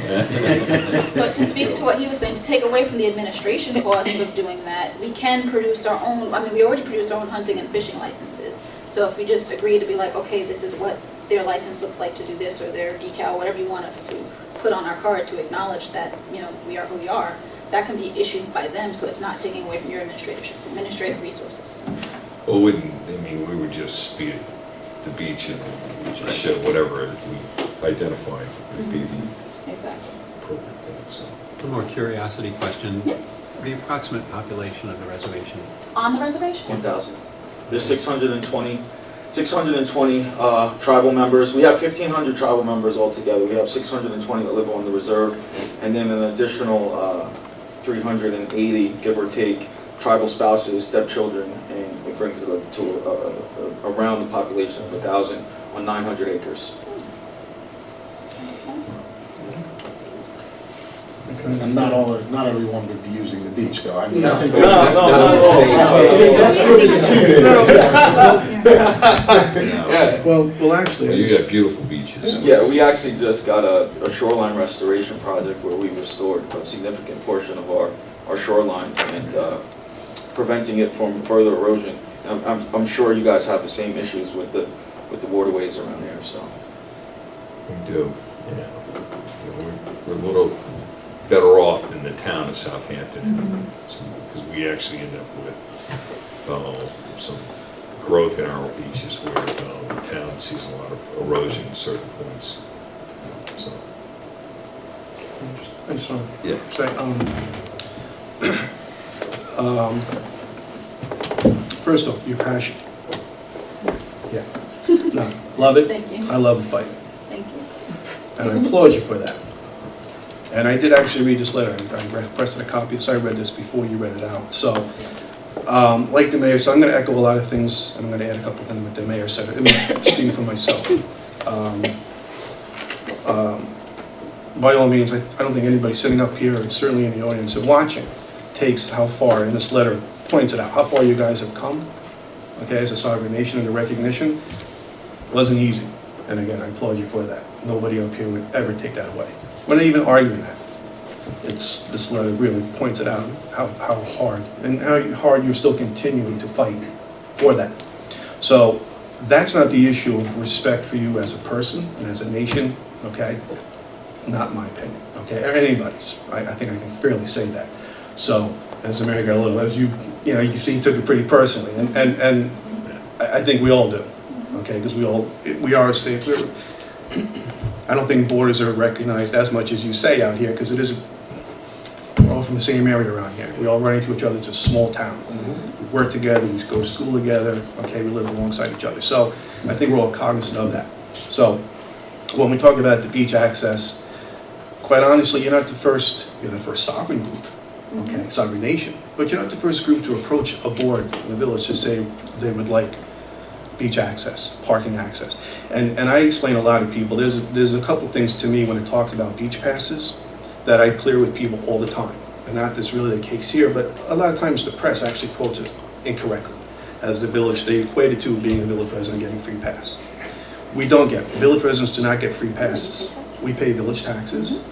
but to speak to what he was saying, to take away from the administration costs of doing that, we can produce our own, I mean, we already produce our own hunting and fishing licenses. So if we just agree to be like, okay, this is what their license looks like to do this, or their decal, whatever you want us to put on our card to acknowledge that, you know, we are who we are, that can be issued by them, so it's not taking away from your administrative resources. Well, wouldn't, I mean, we would just be at the beach and we just show whatever we identify would be the Exactly. appropriate thing, so. One more curiosity question. Yes. The approximate population of the reservation? On the reservation? 1,000. There's 620 tribal members. We have 1,500 tribal members altogether. We have 620 that live on the reserve, and then an additional 380, give or take, tribal spouses, stepchildren, and it brings it up to around the population of 1,000 on 900 acres. And not everyone would be using the beach, though. I mean, No. I think No, no, no, I think that's really the key there. Yeah. Well, actually. You got beautiful beaches. Yeah, we actually just got a shoreline restoration project where we restored a significant portion of our shoreline and preventing it from further erosion. I'm sure you guys have the same issues with the waterways around here, so. We do, yeah. We're a little better off than the town of Southampton, because we actually end up with some growth in our beaches where the town sees a lot of erosion at certain points. So, I just want yeah. to say, first off, your passion. Yeah. No, love it. Thank you. I love the fight. Thank you. And I applaud you for that. And I did actually read this letter. I requested a copy, so I read this before you read it out. So, like the mayor, so I'm going to echo a lot of things, and I'm going to add a couple of things what the mayor said. I mean, speaking for myself. By all means, I don't think anybody sitting up here, and certainly in the audience and watching, takes how far, and this letter points it out, how far you guys have come, okay, as a sovereign nation, and the recognition wasn't easy. And again, I applaud you for that. Nobody up here would ever take that away. We're not even arguing that. This letter really points it out, how hard, and how hard you're still continuing to fight for that. So, That's not the issue of respect for you as a person and as a nation, okay? Not my opinion, okay, or anybody's. I think I can fairly say that. So, as the mayor got a little, as you know, you can see he took it pretty personally, and I think we all do, okay, because we are safe. I don't think borders are recognized as much as you say out here, because we're all from the same area around here. We all run into each other. It's a small town. We work together, we go to school together, okay, we live alongside each other. So I think we're all cognizant of that. So when we talk about the beach access, quite honestly, you're the first sovereign group, okay, sovereign nation, but you're not the first group to approach a board in the village to say they would like beach access, parking access. And I explain a lot of people, there's a couple things to me when it talks about beach passes that I clear with people all the time. And not this really the case here, but a lot of times the press actually quotes it incorrectly. As the village, they equate it to being a village resident getting free pass. We don't village residents do not get free passes. We pay village taxes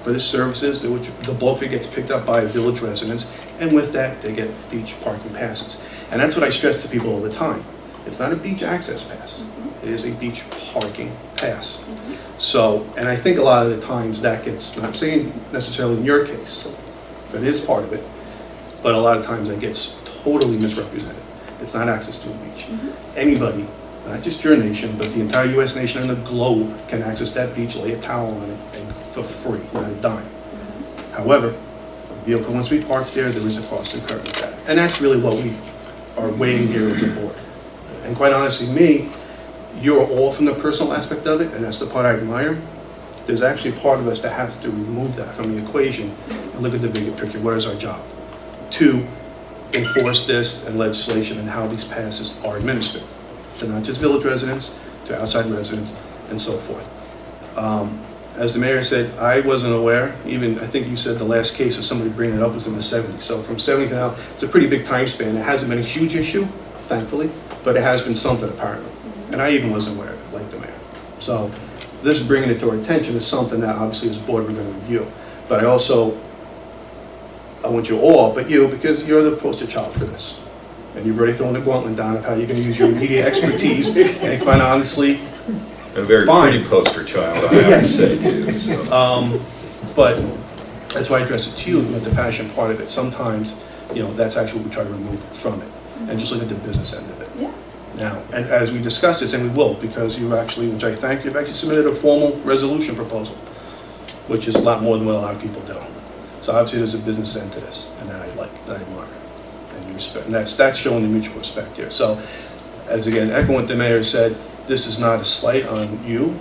for the services, the bulk fee gets picked up by village residents, and with that, they get beach parking passes. And that's what I stress to people all the time. It's not a beach access pass. It is a beach parking pass. So, and I think a lot of the times that gets, not saying necessarily in your case, but it is part of it, but a lot of times that gets totally misrepresented. It's not access to a beach. Anybody, not just your nation, but the entire US nation and the globe can access that beach, lay a towel on it, and for free, not a dime. However, a vehicle once we park there is a cost incurred with that. And that's really what we are weighing here as a board. And quite honestly, you're all from the personal aspect of it, and that's the part I admire. There's actually part of us that has to remove that from the equation and look at the bigger picture. What is our job? To enforce this and legislation and how these passes are administered. To not just village residents, to outside residents, and so forth. As the mayor said, I wasn't aware, even I think you said the last case of somebody bringing it up was in the 70s. So from 70 to now, it's a pretty big time span. It hasn't been a huge issue, thankfully, but it has been something apparently. And I even wasn't aware of it, like the mayor. So this bringing it to our attention is something that obviously as a board we're going to review. But I want you all, but you, because you're the poster child for this. And you've already thrown the gauntlet down of how you're going to use your media expertise, and quite honestly, A very fine. pretty poster child, I have to say too, so. But that's why I address it to you, with the passion part of it. Sometimes, that's actually what we try to remove from it, and just look at the business end of it. Yeah. Now, and as we discussed this, and we will, because you actually, which I thank you, you've actually submitted a formal resolution proposal, which is a lot more than what a lot of people do. So obviously there's a business end to this, and that I admire, and you respect, and that's showing the mutual respect here. So, as again, echoing what the mayor said, this is not a slight on you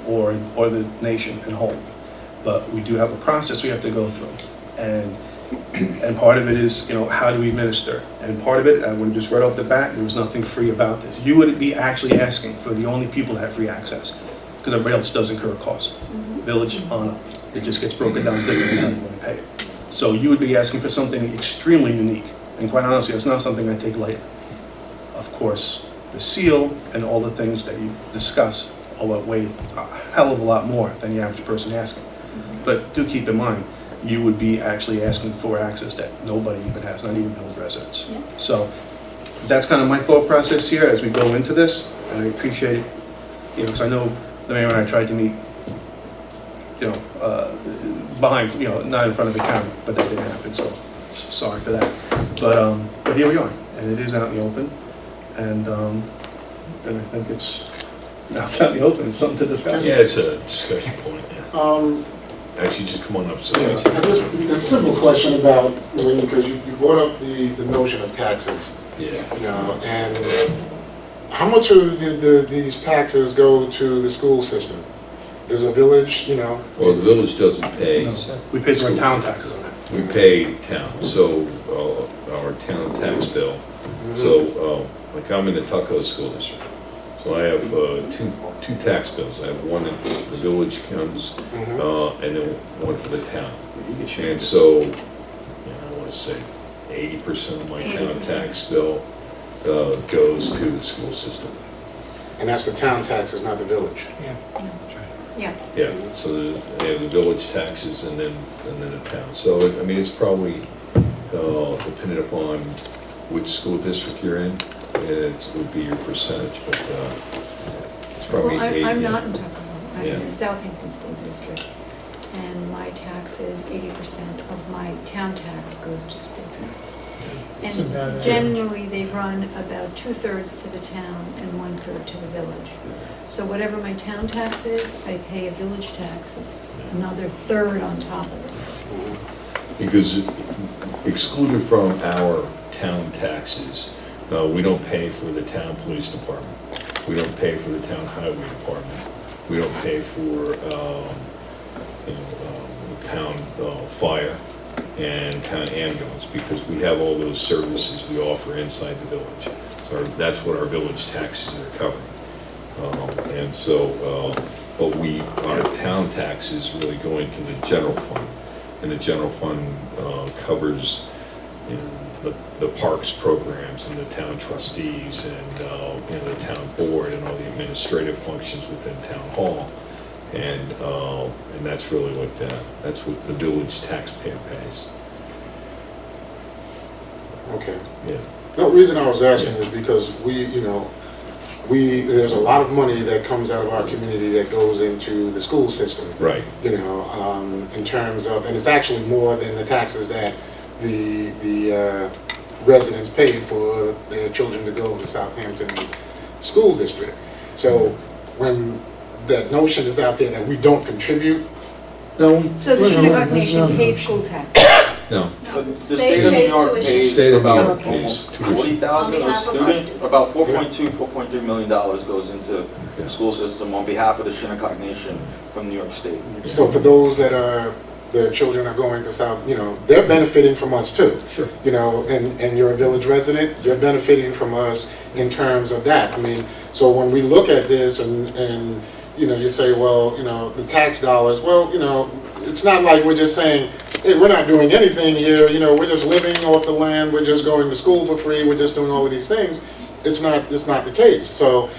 or the nation in whole, but we do have a process we have to go through, and part of it is, how do we administer? And part of it, I would just right off the bat, there was nothing free about this. You would be actually asking for the only people that have free access, because everybody else does incur costs. Village on it just gets broken down differently how you want to pay it. So you would be asking for something extremely unique, and quite honestly, it's not something I take lightly. Of course, the seal and all the things that you discuss weigh a hell of a lot more than the average person asking. But do keep in mind, you would be actually asking for access that nobody even has, not even village residents. Yes. So that's kind of my thought process here as we go into this, and I appreciate it, because I know the mayor and I tried to meet, behind, not in front of the camera, but that didn't happen, so sorry for that. But here we are, and it is out in the open, and I think it's out in the open, it's something to discuss. Yeah, it's a discussion point, yeah. Actually, just come on up, so. Yeah, I just a simple question about, because you brought up the notion of taxes, Yeah. and how much of these taxes go to the school system? Does a village, Well, the village doesn't pay. We pay our town taxes on that. We pay town, so our town tax bill. So, like I'm in the Tuckahoe School District. So I have two tax bills. I have one that the village comes, and then one for the town. And so, I want to say 80% of my town tax bill goes to the school system. And that's the town taxes, not the village? Yeah. Yeah, so they have the village taxes and then the town. So, it's probably dependent upon which school district you're in. it would be your percentage, but it's probably Well, 80. I'm not in Tuckahoe, I'm in Yeah. the Southampton School District, and my taxes, 80% of my town tax goes to school tax. And generally, they run about 2/3 to the town and 1/3 to the village. So whatever my town tax is, I pay a village tax, it's another third on top of it. Because excluded from our town taxes, we don't pay for the town police department. We don't pay for the town highway department. We don't pay for town fire and town ambulance, because we have all those services we offer inside the village. So that's what our village taxes are covering. And so, but our town taxes really go into the general fund. And the general fund covers, you know, the parks programs and the town trustees and, you know, the town board and all the administrative functions within town hall. And that's really that's what the village taxpayer pays. Okay. Yeah. The reason I was asking is because there's a lot of money that comes out of our community that goes into the school system. Right. You know, in terms of, and it's actually more than the taxes that the residents paid for their children to go to Southampton School District. So when that notion is out there that we don't contribute. No. So the Shinnecock Nation pays school tax. No. The State state of New pays York tuition. pays State of New about York pays tuition. 40,000 On a behalf of our student, students. about $4.3 million goes into Okay. the school system on behalf of the Shinnecock Nation from New York State. So for those that their children are going to South, you know, they're benefiting from us too. Sure. You know, and you're a village resident, you're benefiting from us in terms of that. I mean, so when we look at this and you know, you say, well, you know, the tax dollars, well, you know, it's not like we're just saying, hey, we're not doing anything here, you know, we're just living off the land, we're just going to school for free, we're just doing all of these things. It's not the case. So,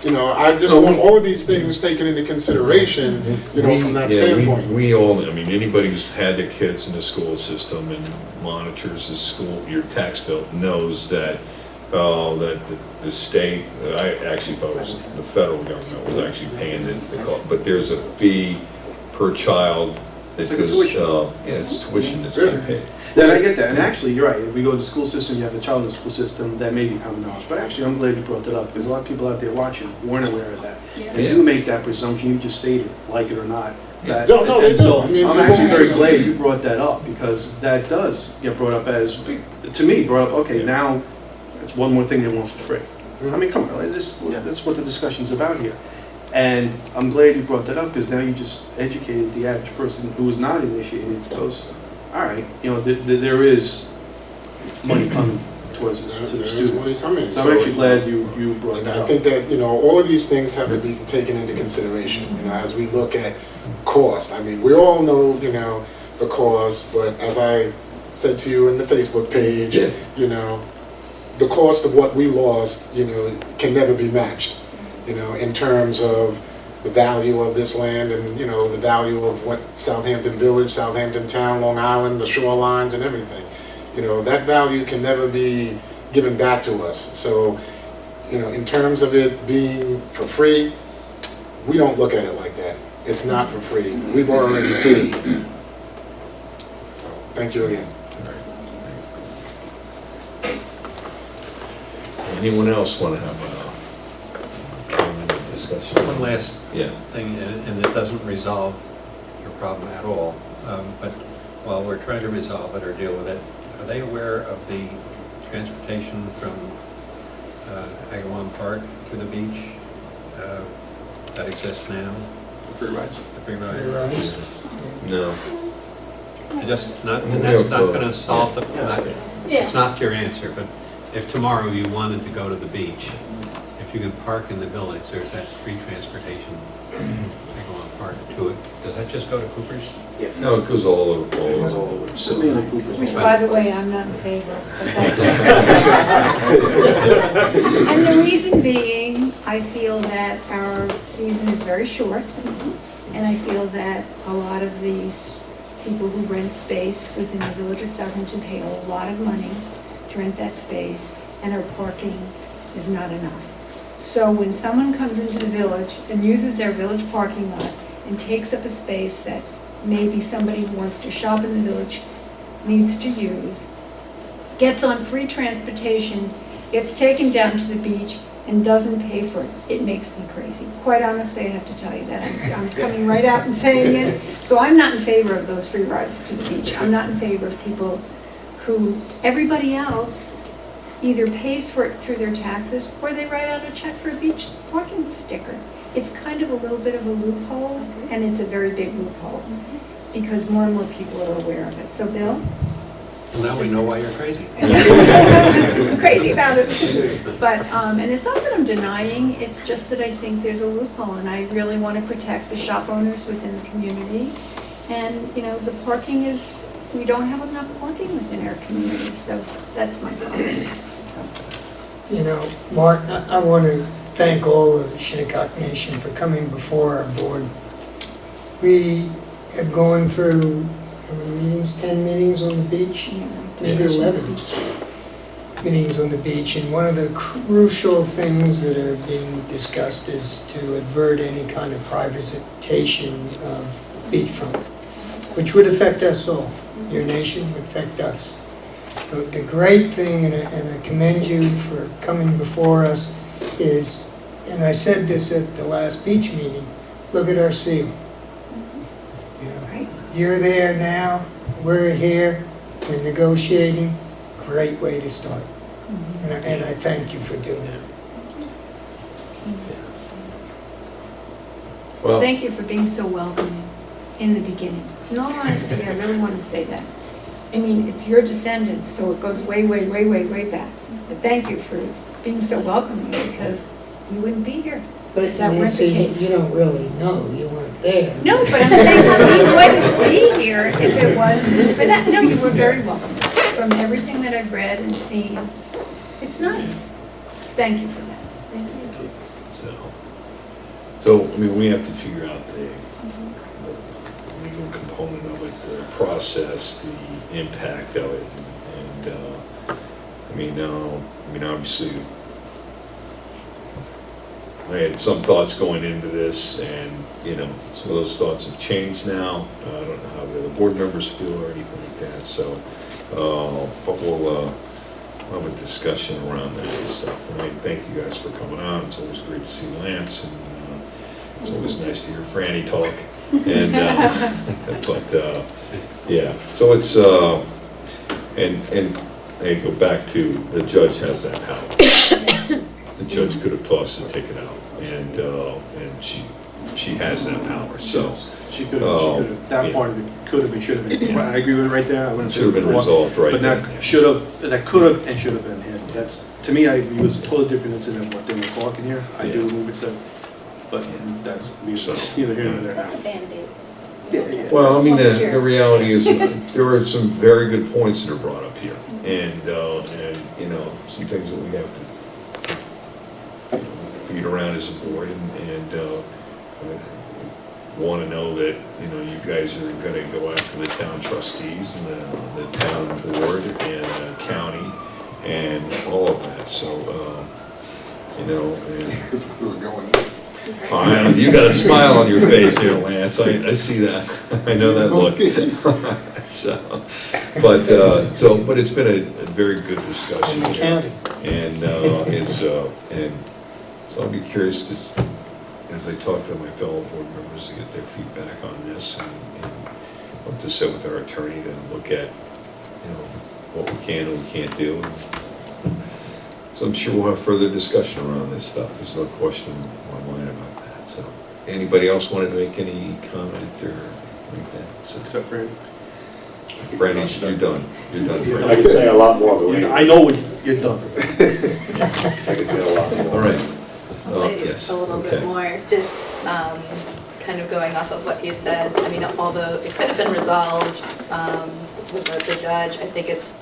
you know, I just want all of these things taken into consideration, you know, from that standpoint. We all, I mean, anybody who's had their kids in the school system and monitors the school, your tax bill, knows that the state, I actually thought it was the federal government was actually paying it, but there's a fee per child that It's like a goes, tuition. yeah, it's tuition that's being paid. Yeah, I get that, and actually, you're right, if we go to the school system, you have a child in the school system, that may be common knowledge, but actually, I'm glad you brought that up, because a lot of people out there watching weren't aware of that. They do make that presumption, you just stated, like it or not. that- No, they and do. so I mean, I'm actually very glad you brought that up, because that does get brought up as, to me, brought up, okay, now, it's one more thing they want for free. I mean, come on, that's what the discussion's about here. And I'm glad you brought that up, because now you just educated the average person who is not initiated, because, all right, you know, there is money coming towards this, to the There is money students. coming. So I'm actually glad you brought And that I up. think that, you know, all of these things have to be taken into consideration, you know, as we look at cost. I mean, we all know, you know, the cost, but as I said to you in the Facebook page, Yeah. you know, the cost of what we lost, you know, can never be matched, you know, in terms of the value of this land and, you know, the value of what Southampton Village, Southampton Town, Long Island, the shorelines and everything. You know, that value can never be given back to us. So, you know, in terms of it being for free, we don't look at it like that. It's not for free. We've already paid. So, thank you again. Anyone else want to have a comment or discussion? One last Yeah. thing, and it doesn't resolve your problem at all, but while we're trying to resolve it or deal with it, are they aware of the transportation from Agawam Park to the beach that exists now? Free rides. The free ride? No. And that's not going to solve the, Yeah. it's not your answer, but if tomorrow you wanted to go to the beach, if you can park in the village, there's that free transportation, Agawam Park to it. Does that just go to Cooper's? Yes. No, it goes all over. Send me in the Cooper's. Which, by the way, I'm not in favor of. But that's- And the reason being, I feel that our season is very short, and I feel that a lot of these people who rent space within the village of Southampton pay a lot of money to rent that space and are parking is not enough. So when someone comes into the village and uses their village parking lot and takes up a space that maybe somebody who wants to shop in the village needs to use, gets on free transportation, gets taken down to the beach, and doesn't pay for it, it makes me crazy. Quite honestly, I have to tell you that. I'm coming right out and saying it. So I'm not in favor of those free rides to the beach. I'm not in favor of people who, everybody else either pays for it through their taxes or they write out a check for a beach parking sticker. It's kind of a little bit of a loophole, and it's a very big loophole because more and more people are aware of it. So Bill? Now we know why you're crazy. I'm crazy about it. But, and it's not that I'm denying, it's just that I think there's a loophole, and I really want to protect the shop owners within the community. And, you know, the parking is, we don't have enough parking within our community, so that's my comment. You know, Mark, I want to thank all of the Shinnecock Nation for coming before our board. We have gone through how many meetings, 10 meetings on the beach, maybe 11 meetings on the beach, and one of the crucial things that are being discussed is to avert any kind of privatization of beachfront, which would affect us all. Your nation would affect us. But the great thing, and I commend you for coming before us, is, and I said this at the last beach meeting, look at our seal. You know, you're there now, we're here, we're negotiating, great way to start. And I thank you for doing it. Well, Thank you for being so welcoming in the beginning. In all honesty, I really want to say that. I mean, it's your descendants, so it goes way, way, way, way, way back. But thank you for being so welcoming, because we wouldn't be here But if that weren't the Nancy, case. you don't really know, you weren't there. No, but I'm saying we wouldn't be here if it wasn't for that. No, you were very welcome. From everything that I've read and seen, it's nice. Thank you for that. Thank you. so, I mean, we have to figure out the legal component of it, the process, the impact of it, and, I mean, obviously, I had some thoughts going into this, and, you know, some of those thoughts have changed now. I don't know how the other board members feel or anything like that, so, but we'll have a discussion around that and stuff. And I thank you guys for coming out. It's always great to see Lance, and it's always nice to hear Franny talk. And, but, yeah, so it's, and I go back to, the judge has that power. The judge could have tossed the ticket out, and she has that power, so. She could have, that part of it could have and should have been, I agree with it right there, I wouldn't say Should have been before, resolved right but then. that should have, that could have and should have been handled. That's, to me, I agree with a total different incident of what they were talking here. I do move it, so, but that's neither here nor there now. That's a Band-Aid. Yeah. Well, I mean, the reality is, there are some very good points that are brought up here, and, you know, some things that we have to, you know, beat around as a board, and want to know that, you know, you guys are going to go after the town trustees and the town board and the county and all of that, so, you know, and you got a smile on your face here, Lance, I see that, I know that look. So, but it's been a very good discussion And the here, county. and and so I'll be curious to, as I talk to my fellow board members, to get their feedback on this, and hope to sit with our attorney to look at, you know, what we can and we can't do. So I'm sure we'll have further discussion around this stuff. There's no question in my mind about that. So, anybody else wanted to make any comment or like that? So, Except for him. Franny, you're done. You're done, Franny. I can say a lot more, but we, I know when you're done. I can say a lot more. All right. I'll say Yes, a little okay. bit more, just kind of going off of what you said. I mean, although it could have been resolved with the judge, I think it's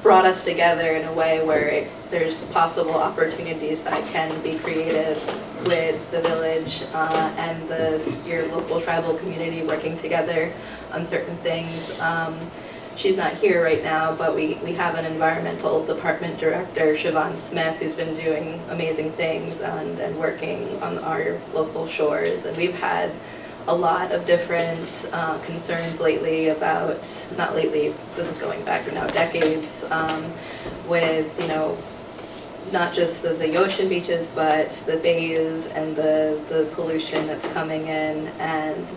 brought us together in a way where there's possible opportunities that can be created with the village and your local tribal community working together on certain things. she's not here right now, but we have an environmental department director, Siobhan Smith, who's been doing amazing things and working on our local shores. And we've had a lot of different concerns lately about, not lately, this is going back now decades, with, you know, not just the ocean beaches, but the bays and the pollution that's coming in. And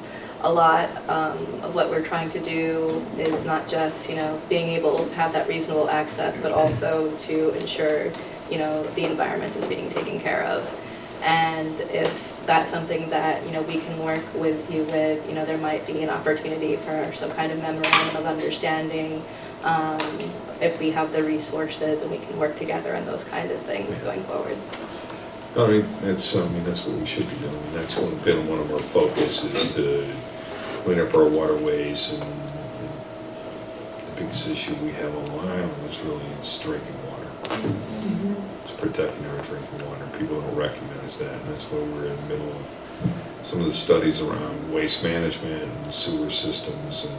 a lot of what we're trying to do is not just, you know, being able to have that reasonable access, but also to ensure, you know, the environment is being taken care of. And if that's something that, you know, we can work with you with, you know, there might be an opportunity for some kind of memorandum of understanding, if we have the resources and we can work together on those kind of things going forward. I mean, that's what we should be doing. That's been one of our focuses, to clean up our waterways. And the biggest issue we have on Long Island is really it's drinking water. It's protecting our drinking water. People don't recognize that, and that's why we're in the middle of some of the studies around waste management and sewer systems, and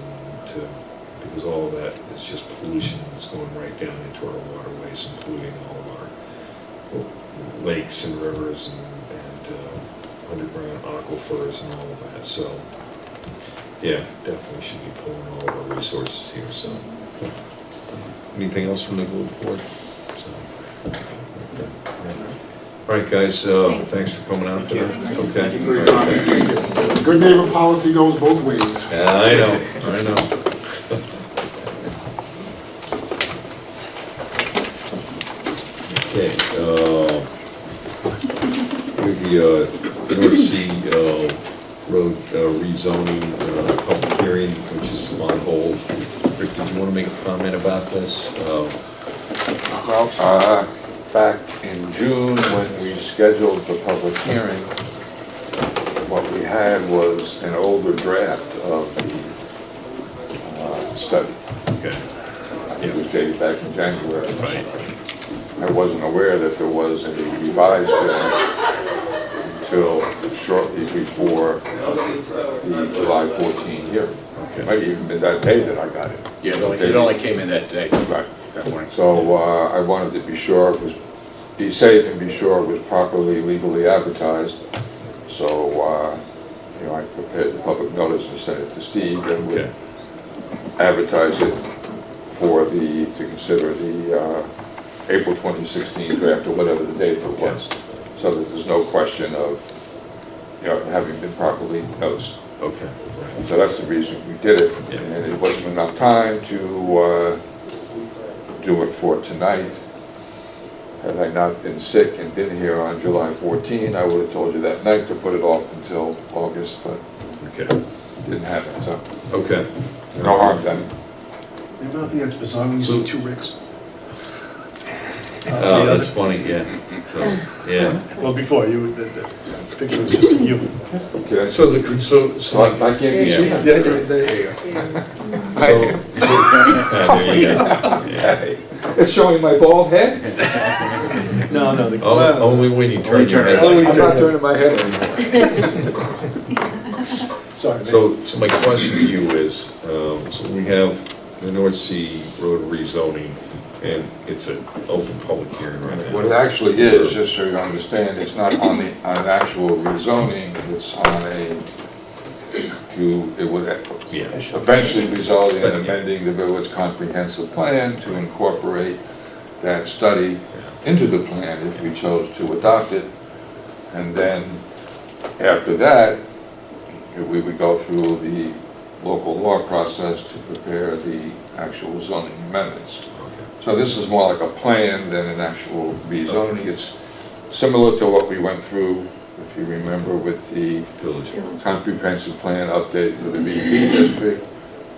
because all of that is just pollution that's going right down into our waterways and polluting all of our lakes and rivers and underground aquifers and all of that. So, yeah, definitely should be pulling all of our resources here. So, anything else from the board? So, all right, guys, thanks for coming out today. Okay. Thank you for your time. Good neighbor policy goes both ways. Yeah, I know. Okay, with the North Sea Road rezoning public hearing, which is on hold. Rick, did you want to make a comment about this? Well, back in June, when we scheduled the public hearing, what we had was an older draft of the study. Okay. It was dated back in January. Right. I wasn't aware that there was a revised draft until shortly before the July 14 hearing. Okay. It might even been that day that I got it. Yeah, it only came in that day. Right. That morning. So I wanted to be sure it was, be safe and be sure it was properly legally advertised. So, you know, I prepared the public notice and sent it to Steve, and would advertise it for to consider the April 2016 draft, or whatever the date it was, so that there's no question of, you know, having been properly noticed. Okay. So that's the reason we did it, and it wasn't enough time to do it for tonight. Had I not been sick and been here on July 14, I would have told you that night to put it off until August, but didn't happen, so. Okay. No harm done. There's nothing that's bizarre when you see two Ricks. That's funny, yeah. So, yeah. Well, before, the picture was just of you. Okay. So I can't be seen. Yeah, there you go. there you go. Yeah. It's showing my bald head? No, Only when you turn your head. I'm not turning my head anymore. Sorry. So my question to you is, so we have the North Sea Road rezoning, and it's an open public hearing right now. What it actually is, just so you understand, it's not on an actual rezoning, it's on it would eventually result in amending the village comprehensive plan to incorporate that study into the plan if we chose to adopt it. And then after that, we would go through the local law process to prepare the actual zoning amendments. So this is more like a plan than an actual rezoning. It's similar to what we went through, if you remember, with the comprehensive plan update for the VP district.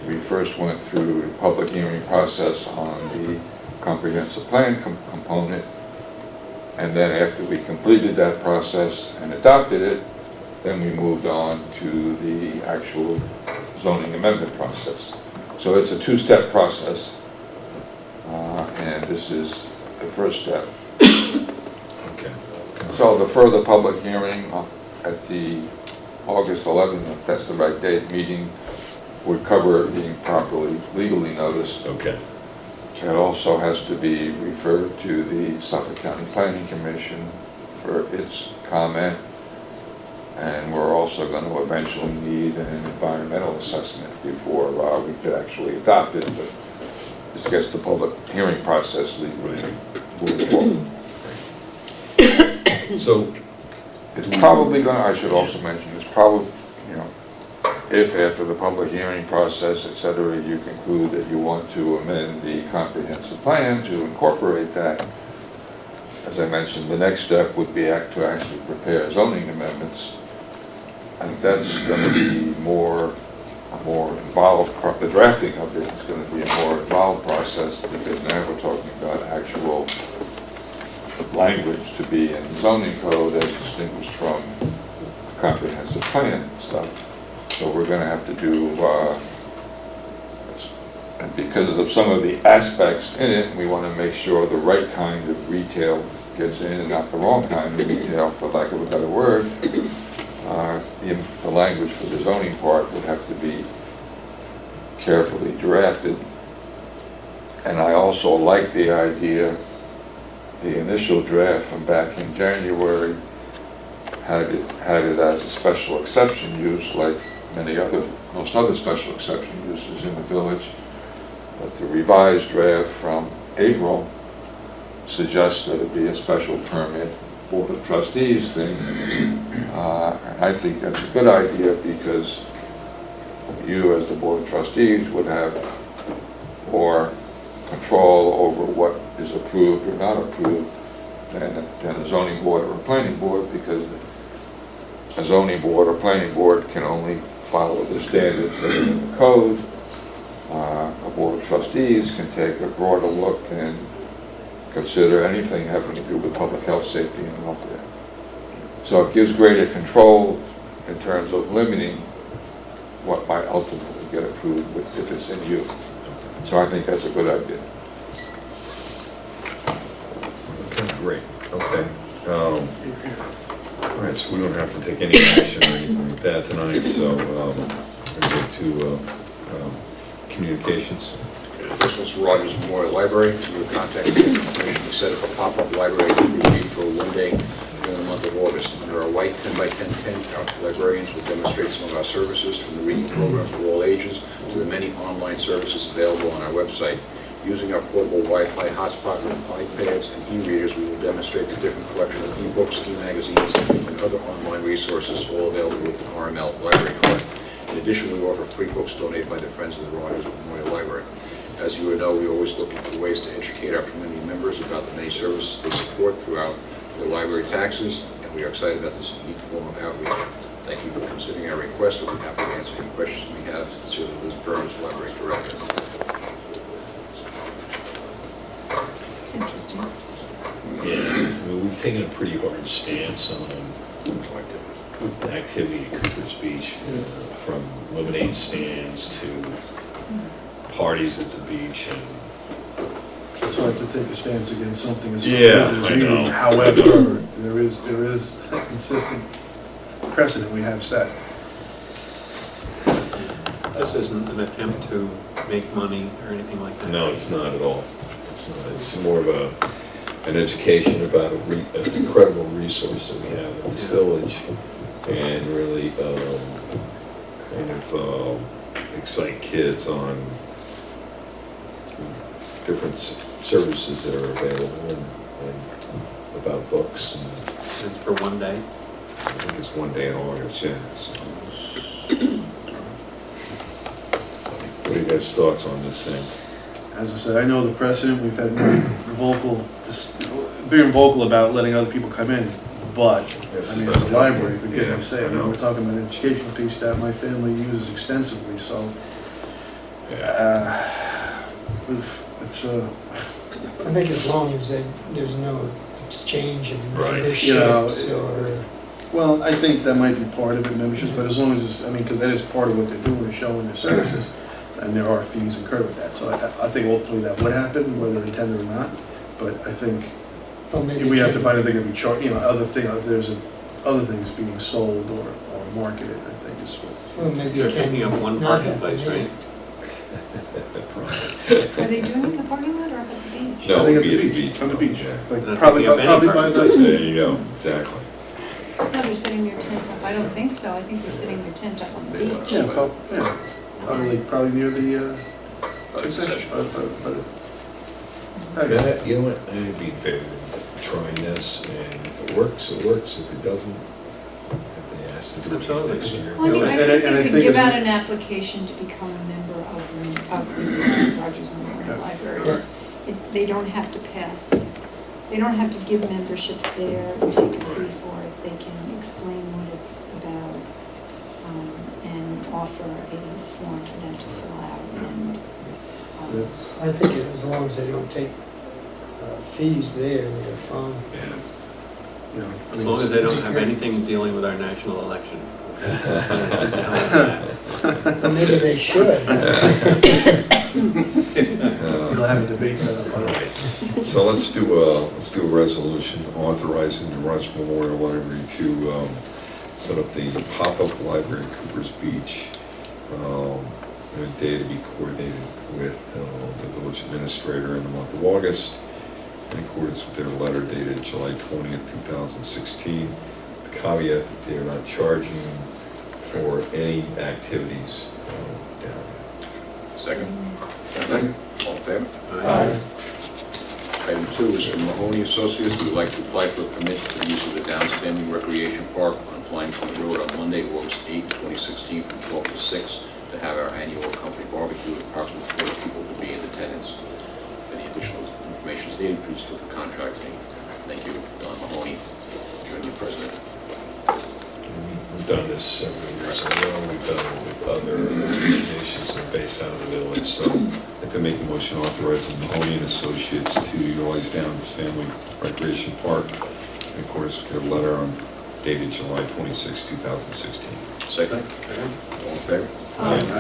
We first went through the public hearing process on the comprehensive plan component, and then after we completed that process and adopted it, then we moved on to the actual zoning amendment process. So it's a two-step process, and this is the first step. Okay. So the further public hearing at the August 11th, if that's the right date, meeting would cover it being properly legally noticed. Okay. It also has to be referred to the Suffolk County Planning Commission for its comment. And we're also going to eventually need an environmental assessment before we could actually adopt it. But this gets the public hearing process legally moving forward. So, It's probably going to, I should also mention, it's probably, if after the public hearing process, et cetera, you conclude that you want to amend the comprehensive plan to incorporate that, as I mentioned, the next step would be to actually prepare zoning amendments. And that's going to be more involved, the drafting of it is going to be a more involved process, because now we're talking about actual language to be in the zoning code as distinguished from comprehensive plan stuff. So we're going to have to do, and because of some of the aspects in it, we want to make sure the right kind of retail gets in and not the wrong kind of retail, for lack of a better word. The language for the zoning part would have to be carefully drafted. And I also like the idea, the initial draft from back in January had it as a special exception use, like most other special exception uses in the village. But the revised draft from April suggests that it be a special permit Board of Trustees thing. And I think that's a good idea, because you as the Board of Trustees would have more control over what is approved or not approved than a zoning board or a planning board, because a zoning board or planning board can only follow the standards that are in the code. A Board of Trustees can take a broader look and consider anything having to do with public health, safety, and welfare. So it gives greater control in terms of limiting what might ultimately get approved if it's in you. So I think that's a good idea. okay, great, okay. All right, so we don't have to take any action or anything like that tonight, so we're going to get to communications. This was Rogers Memorial Library. Your contact information to set up a pop-up library to be for one day during the month of August. Under our white 10x10 tent, our librarians will demonstrate some of our services, from the reading programs for all ages to the many online services available on our website. Using our portable Wi-Fi hotspot with iPads and e-readers, we will demonstrate the different collection of e-books, e-magazines, and other online resources, all available with an RML library card. In addition, we offer free books donated by the Friends of the Rogers Memorial Library. As you would know, we are always looking for ways to educate our community members about the many services they support throughout their library taxes, and we are excited about this unique form of outreach. Thank you for considering our request. We'll be happy to answer any questions you may have. Sincerely, Liz Burns, Library Director. It's interesting. Yeah, I mean, we've taken a pretty hard stance on the activity at Cooper's Beach, from lemonade stands to parties at the beach, and It's hard to take a stance against something as Yeah, as I reading. know. However, there is a consistent precedent we have set. This isn't an attempt to make money or anything like that. no, it's not at all. It's not. It's more of an education about an incredible resource that we have in this village, and really excite kids on different services that are available, and about books. And It's for one day. I think it's one day in August, yeah. So. What are you guys' thoughts on this thing? As I said, I know the precedent, we've had being vocal about letting other people come in, but, Yes, I mean, that's as a library, for tough. goodness sake, Yeah, I know. we're talking about an educational piece that my family uses extensively, so, it's, I think as long as there's no exchange of Right. memberships or, well, I think that might be part of it, memberships, but as long as it's, I mean, because that is part of what they're doing, is showing their services, and there are fees incurred with that, so I think ultimately that would happen, whether intended or not, but I think well, maybe. we have to find a thing that we charge, other thing, there's a other things being sold or marketed, I think is what. Well, maybe They're it can taking up one not parking happen, place, yeah. right? Are they doing it in the parking lot or up at the beach? No, I think it'd be at at the beach. On the beach, Yeah. like Not probably, taking up any probably by parking place. the, There you go, exactly. No, they're setting their tent up. I don't think so. I think they're setting their tent up on the beach. yeah, probably near the concession. Okay. Yeah, you know what, I'd be in favor of trying this, and if it works, it works, if it doesn't, if they ask to do it Absolutely. next year. Well, I And I- think and I they could think give it's- out an application to become a member of the Rogers Memorial Library. They don't have to pass, they don't have to give memberships there and take a fee for it. They can explain what it's about and offer a form for them to fill out. And I think as long as they don't take fees there, they're fine. Yeah. You know, I As mean, long as they don't have anything dealing with our national election. Well, maybe they should. We'll have a debate set up on All it. right, so let's do a resolution authorizing the Rogers Memorial Library to set up the pop-up library at Cooper's Beach. A day to be coordinated with the village administrator in the month of August, in accordance with their letter dated July 20th, 2016. The caveat that they are not charging for any activities down there. Second? Second. All in favor? Aye. Item 2 is from Mahoney Associates. We would like to apply for a permit for the use of the downstanding recreation park on Flying Point Road on Monday, August 8, 2016, from 12 to 6, to have our annual company barbecue with approximately 40 people to be in attendance. If any additional information is needed, please look at contracting. Thank you, Don Mahoney, Junior President. We've done this several years in a row, we've done it with other organizations that are based out of the village, so I can make a motion authorizing Mahoney and Associates to utilize Downers Family Recreation Park in accordance with their letter on dated July 26, 2016. Second? All in favor? Aye. And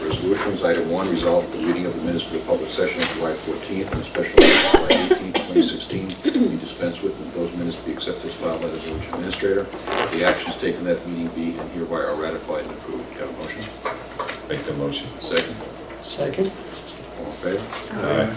resolutions, item 1, resolve the reading of the minutes for the public session of July 14th and special meeting of July 18th, 2016 be dispensed with, and those minutes be accepted as filed by the village administrator. The actions taken at that meeting be and hereby are ratified and approved. Do you have a motion? Make the motion. Second. Second? All in favor? Aye.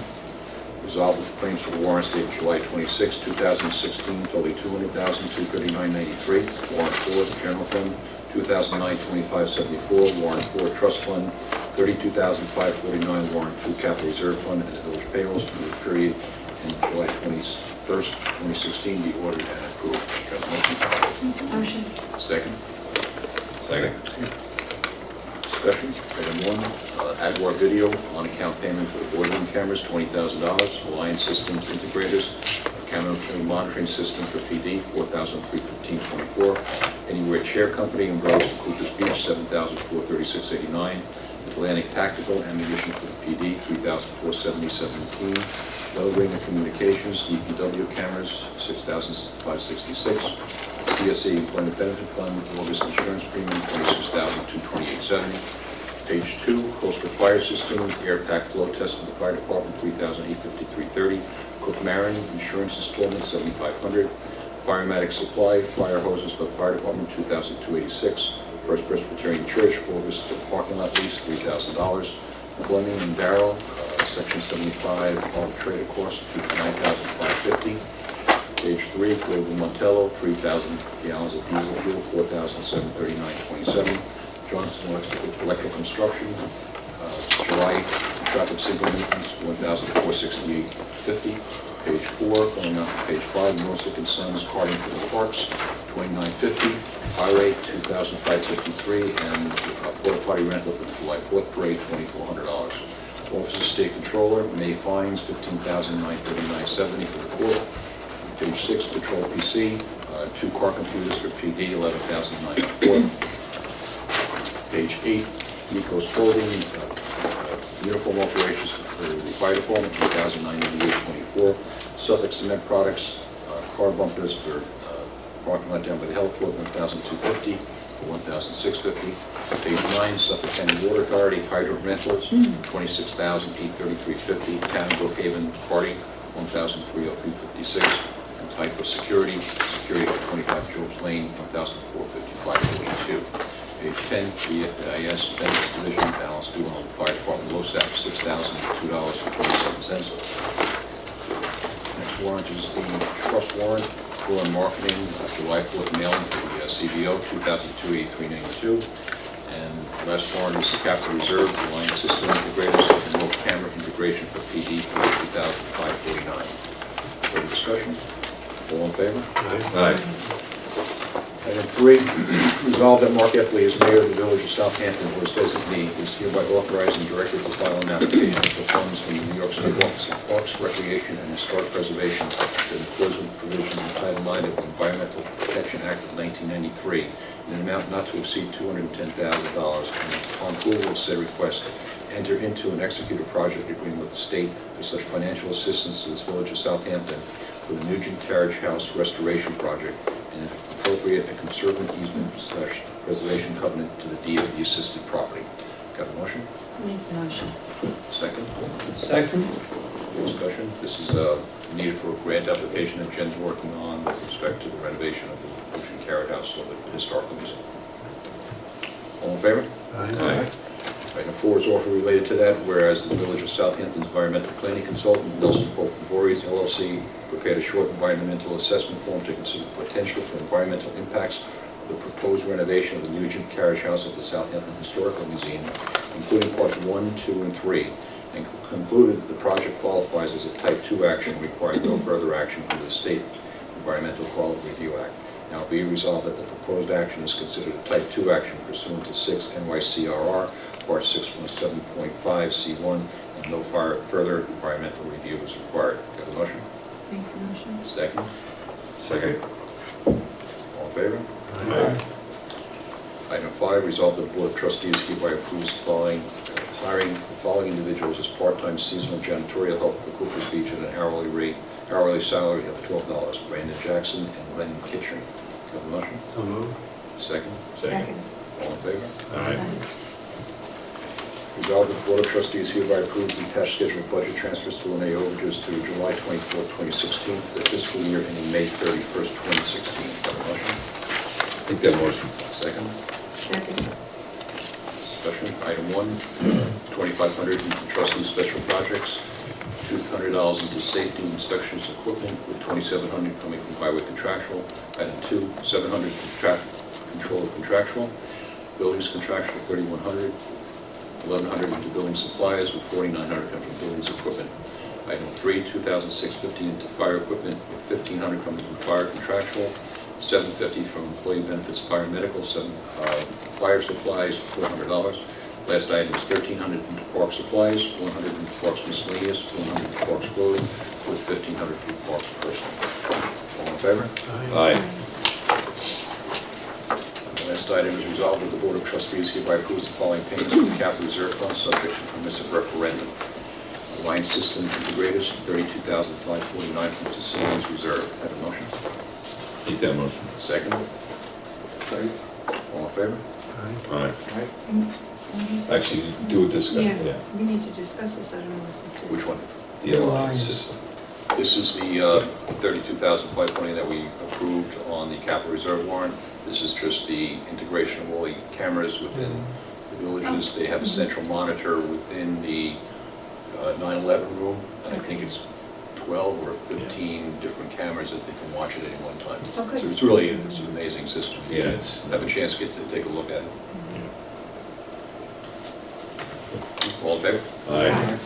Resolved that the claims for warrants dated July 26, 2016, totaling $200,239.93. Warrant 4, the general fund, 2009-2574. Warrant 4, trust fund, $32,549. Warrant 2, capital reserve fund, and the village payrolls for the period in July 21st, 2016 be ordered and approved. Do you have a motion? Motion. Second. Second. Discussion, item 1, Adwar Video, on-account payment for the boardroom cameras, $20,000. Alliance Systems Integrators, camera monitoring system for PD, $4,315.24. Anywhere Chair Company, umbrellas for Cooper's Beach, $7,436.89. Atlantic Tactical Ammunition for the PD, $3,470.17. Bell Ringer Communications, DPW cameras, $6,566. CSA Employment Benefit Fund, August insurance premium, $26,228.70. Page 2, Coastal Fire Systems, air pack flow test for the fire department, $3,853.30. Cook Marin, insurance installment, $7,500. Firematic Supply, fire hoses for the fire department, $2,286. First Presbyterian Church, August parking lot lease, $3,000. Fleming and Darrell, Section 75, arbitrator cost, $9,550. Page 3, Global Montello, 3,000 gallons of diesel fuel, $4,739.27. Johnson Electrical Construction, July traffic signal maintenance, $1,468.50. Page 4, going on to page 5, Norsec and Sons Carting for the Parks, $29.50. Highway, $2,553, and porta potty rental for the July 4th parade, $2,400. Office of State Controller, May fines, $15,939.70 for the court. Page 6, Patrol PC, 2 car computers for PD, $11,904. Page 8, Nico's Clothing, uniform alterations for the fire department, $2,988.24. Suffolk Cement Products, car bumpers for parking lot down by the health club, $1,250 to $1,650. Page 9, Suffolk County Water Authority, hydrant rentals, $26,833.50. Town of Brookhaven Party, $1,303.56. and type was security for 25 Jobs Lane, 1,455.82. Page 10, BFIS Benefits Division, balance due on the fire department LoSAP, $6,002.27. Next warrant is the trust warrant for marketing, July 4th mailing for the CBO, $2,283.92. And the last warrant is the capital reserve, line system integrators, and remote camera integration for PD for $2,549. Further discussion? All in favor? Aye. Item 3, resolve that Mark Epley as mayor of the village of Southampton, or his designee, is hereby authorized and directed to file an application for funds from the New York State Office of Parks, Recreation, and Historic Preservation that includes the provisions of Title IX of the Environmental Protection Act of 1993 in an amount not to exceed $210,000, and upon approval of said request, enter into and execute a project agreement with the state for such financial assistance to this village of Southampton for the Nugent Carriage House Restoration Project and appropriate a conservative easement/preservation covenant to the deed of the assisted property. Got a motion? Make the motion. Second? Second? Discussion? This is needed for a grant application that Jen's working on with respect to the renovation of the Nugent Carriage House of the Historical Museum. All in favor? Aye. Item 4 is also related to that, whereas the Village of Southampton's environmental planning consultant, Nelson Pope and Voorhees LLC, prepared a short environmental assessment form to consider the potential for environmental impacts of the proposed renovation of the Nugent Carriage House at the Southampton Historical Museum, including parts 1, 2, and 3, and concluded that the project qualifies as a Type 2 action requiring no further action under the State Environmental Quality Review Act. Now be resolved that the proposed action is considered a Type 2 action pursuant to 6 NYCRR Part 617.5 C1, and no further environmental review is required. Got a motion? Make the motion. Second? Second. All in favor? Aye. Item 5, resolve that the Board of Trustees hereby approves hiring the following individuals as part-time seasonal janitorial help for Cooper's Beach at an hourly salary of $12. Brandon Jackson and Len Kitchen. Got a motion? So moved. Second? Second. All in favor? Aye. Resolved that the Board of Trustees hereby approves the attached schedule of budget transfers to eliminate overages through July 24, 2016, for the fiscal year ending May 31st, 2016. Got a motion? Make that motion. Second? Second. Discussion. Item 1, $2,500 into trustees special projects, $200 into safety inspections equipment, with $2,700 coming from highway contractual. Item 2, $700 control of contractual, buildings contractual, $3,100. $1,100 into building supplies, with $4,900 coming from buildings equipment. Item 3, $2,650 into fire equipment, with $1,500 coming from fire contractual, $750 from employee benefits, fire medical, fire supplies, $400. Last item is $1,300 into park supplies, $100 into parks miscellaneous, $100 into parks clothing, with $1,500 into parks personal. All in favor? Aye. The last item is resolved that the Board of Trustees hereby approves the following payments from the capital reserve fund subject to permissive referendum. Line system integrators, $32,549 from facilities reserve. Have a motion? Make that motion. Second? All in favor? Aye. And Actually, do a discussion, Yeah, we need to discuss this, I don't know what this is. Which one? The alliance system. This is the $32,520 that we approved on the capital reserve warrant. This is just the integration of all the cameras within the villages. They have a central monitor within the 9/11 room, and I think it's 12 or 15 different cameras that they can watch at any one time. So Okay. it's really, it's an amazing system. You Yeah, it's. have a chance to take a look at it. All in favor? Aye.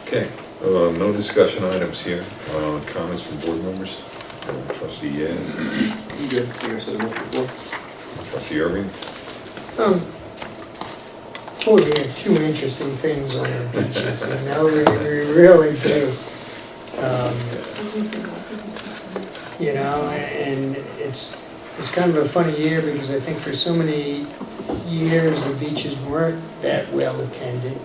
Okay, no discussion items here. Comments from board members? Trustee Yan, You good? You said enough before? Trustee Irving? Boy, we have two interesting things on our beaches, you know, we really do. You know, and it's kind of a funny year because I think for so many years the beaches weren't that well attended.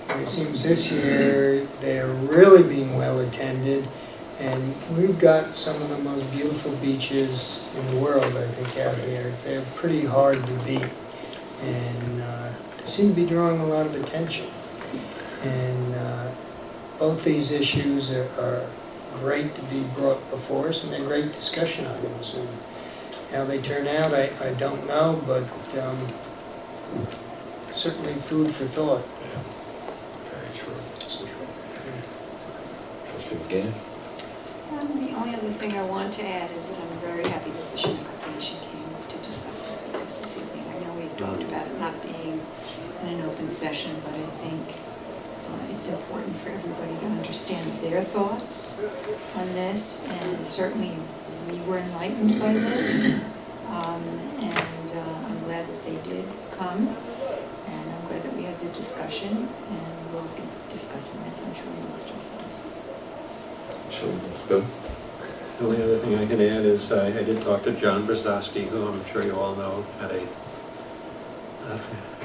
And it seems this year they're really being well attended, and we've got some of the most beautiful beaches in the world, I think, out here. They're pretty hard to beat, and they seem to be drawing a lot of attention. And both these issues are great to be brought before us, and they're great discussion items. And how they turn out, I don't know, but certainly food for thought. Very true. Trustee McGann? The only other thing I want to add is that I'm very happy that the Shinnecock Nation came to discuss this with us this evening. I know we talked about it not being in an open session, but I think it's important for everybody to understand their thoughts on this, and certainly we were enlightened by this. And I'm glad that they did come, and I'm glad that we had the discussion, and we'll be discussing this, I'm sure, amongst ourselves. Sure, good. The only other thing I can add is I did talk to John Brzezowski, who I'm sure you all know had an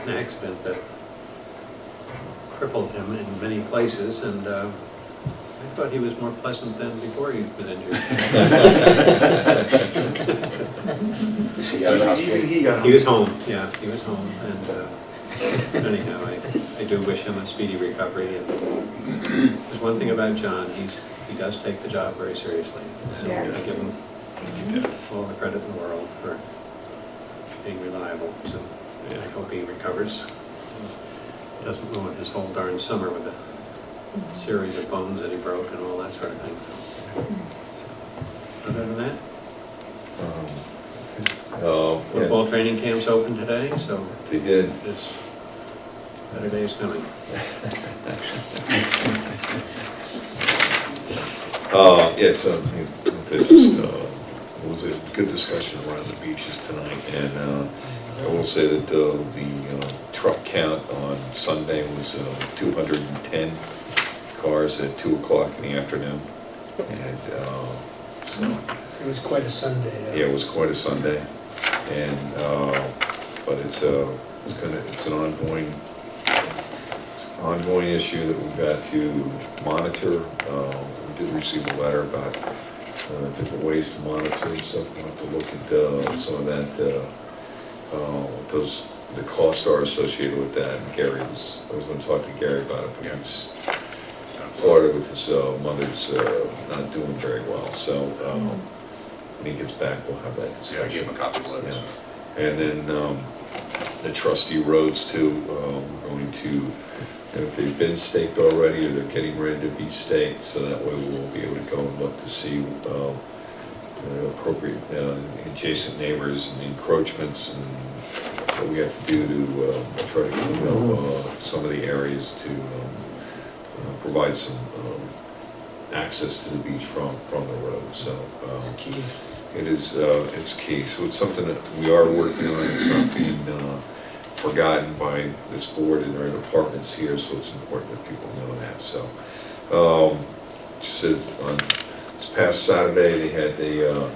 accident that crippled him in many places, and I thought he was more pleasant than before he was injured. He got out of the hospital? He He was home, yeah, he was home, and anyhow, I do wish him a speedy recovery. And there's one thing about John, he does take the job very seriously. So I give him all the credit in the world for being reliable. So I hope he recovers. Doesn't ruin his whole darn summer with a series of bones that he broke and all that sort of thing. So, other than that, football training camp's open today, so They did. this better day is coming. Yeah, it's it was a good discussion around the beaches tonight, and I will say that the truck count on Sunday was 210 cars at 2 o'clock in the afternoon, and so It was quite a Sunday. yeah, it was quite a Sunday, and but it's an ongoing issue that we've got to monitor. We did receive a letter about different ways to monitor and stuff. We'll have to look at some of that, what the costs are associated with that. And I was going to talk to Gary about it, but he's in Florida with his mother's not doing very well. So when he gets back, we'll have that discussion. Yeah, I gave him a copy of the letter. Yeah. And then the trustee roads too, we're going to, if they've been staked already or they're getting ready to be staked, so that way we'll be able to go and look to see appropriate adjacent neighbors and the encroachments and what we have to do to try to clean up some of the areas to provide some access to the beach from the road. So it's key. So it's something that we are working on. It's not being forgotten by this board and their departments here, so it's important that people know that. So just on this past Saturday, they had a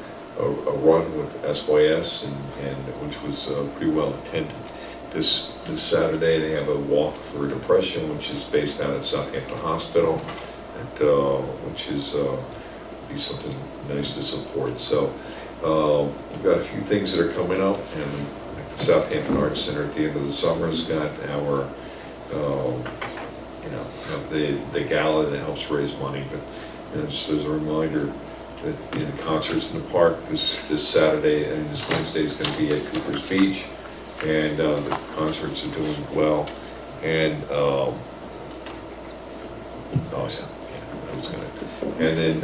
run with SYS, and which was pretty well attended. This Saturday, they have a walk for depression, which is based out at Southampton Hospital, which is be something nice to support. So we've got a few things that are coming up, and the Southampton Arts Center at the end of the summer has got our, the gala that helps raise money. But just as a reminder, that the concerts in the park this Saturday and this Wednesday is going to be at Cooper's Beach, and the concerts are doing well. And and then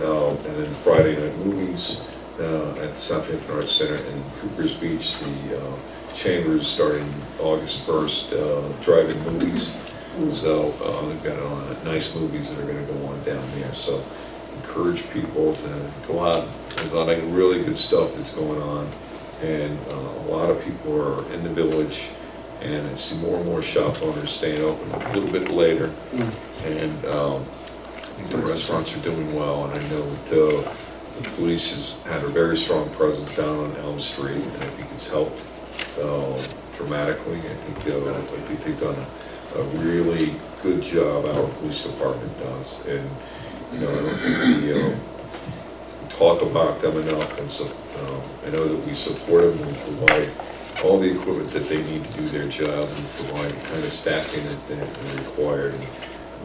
Friday night movies at the Southampton Arts Center in Cooper's Beach. The Chamber is starting August 1st, drive-in movies. So they've got nice movies that are going to go on down there. So encourage people to go out. There's a lot of really good stuff that's going on, and a lot of people are in the village, and I see more and more shop owners staying open a little bit later, and I think the restaurants are doing well, and I know that the police has had a very strong presence down on Elm Street, and I think it's helped dramatically. I think they've done a really good job, our police department does, and I don't think we talk about them enough, and so I know that we support them and provide all the equipment that they need to do their job and provide the kind of staffing that they're required. And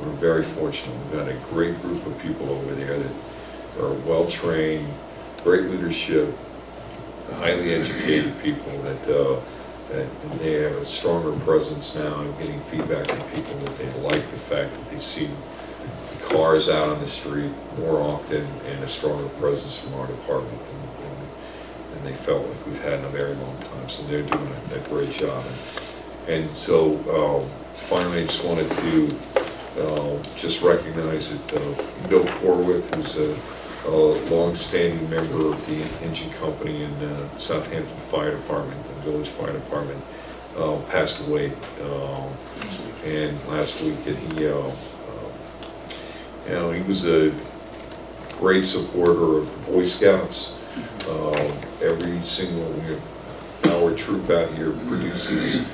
we're very fortunate. We've got a great group of people over there that are well-trained, great leadership, highly educated people that they have a stronger presence now. I'm getting feedback from people that they like the fact that they see cars out on the street more often and a stronger presence from our department than they felt like we've had in a very long time. So they're doing a great job. And so finally, I just wanted to just recognize that Bill Corwith, who's a long-standing member of the engine company in the Southampton Fire Department, the Village Fire Department, passed away and last week. And he was a great supporter of the Boy Scouts. Every single our troop out here produces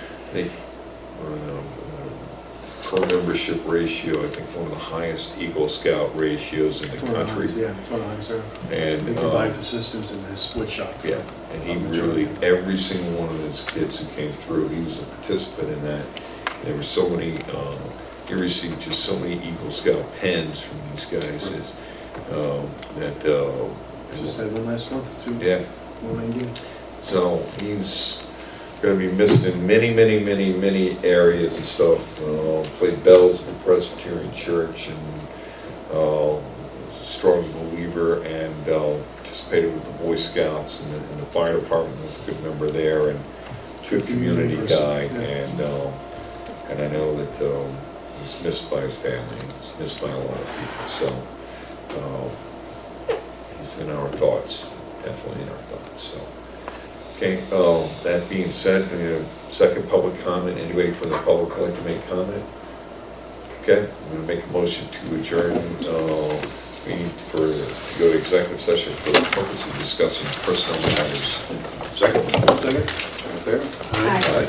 per membership ratio, I think one of the highest Eagle Scout ratios in the country. Yeah, it's one of the highest there. And He provides assistance in his split shop. yeah, and he really, every single one of his kids who came through, he was a participant in that. There were so many, he received just so many Eagle Scout pens from these guys Just had one last month, too. yeah. 190. So he's going to be missed in many areas and stuff. Played bells at the Presbyterian Church and a strong believer, and participated with the Boy Scouts and the fire department. Was a good member there and good community guy. And I know that he's missed by his family. He's missed by a lot of people. So he's in our thoughts, definitely in our thoughts. So. Okay, that being said, we have second public comment. Anybody from the public would like to make comment? Okay, I'm going to make a motion to adjourn. We need to go to executive session for the purpose of discussing personnel matters. Second? Second? All in favor? Aye. Aye.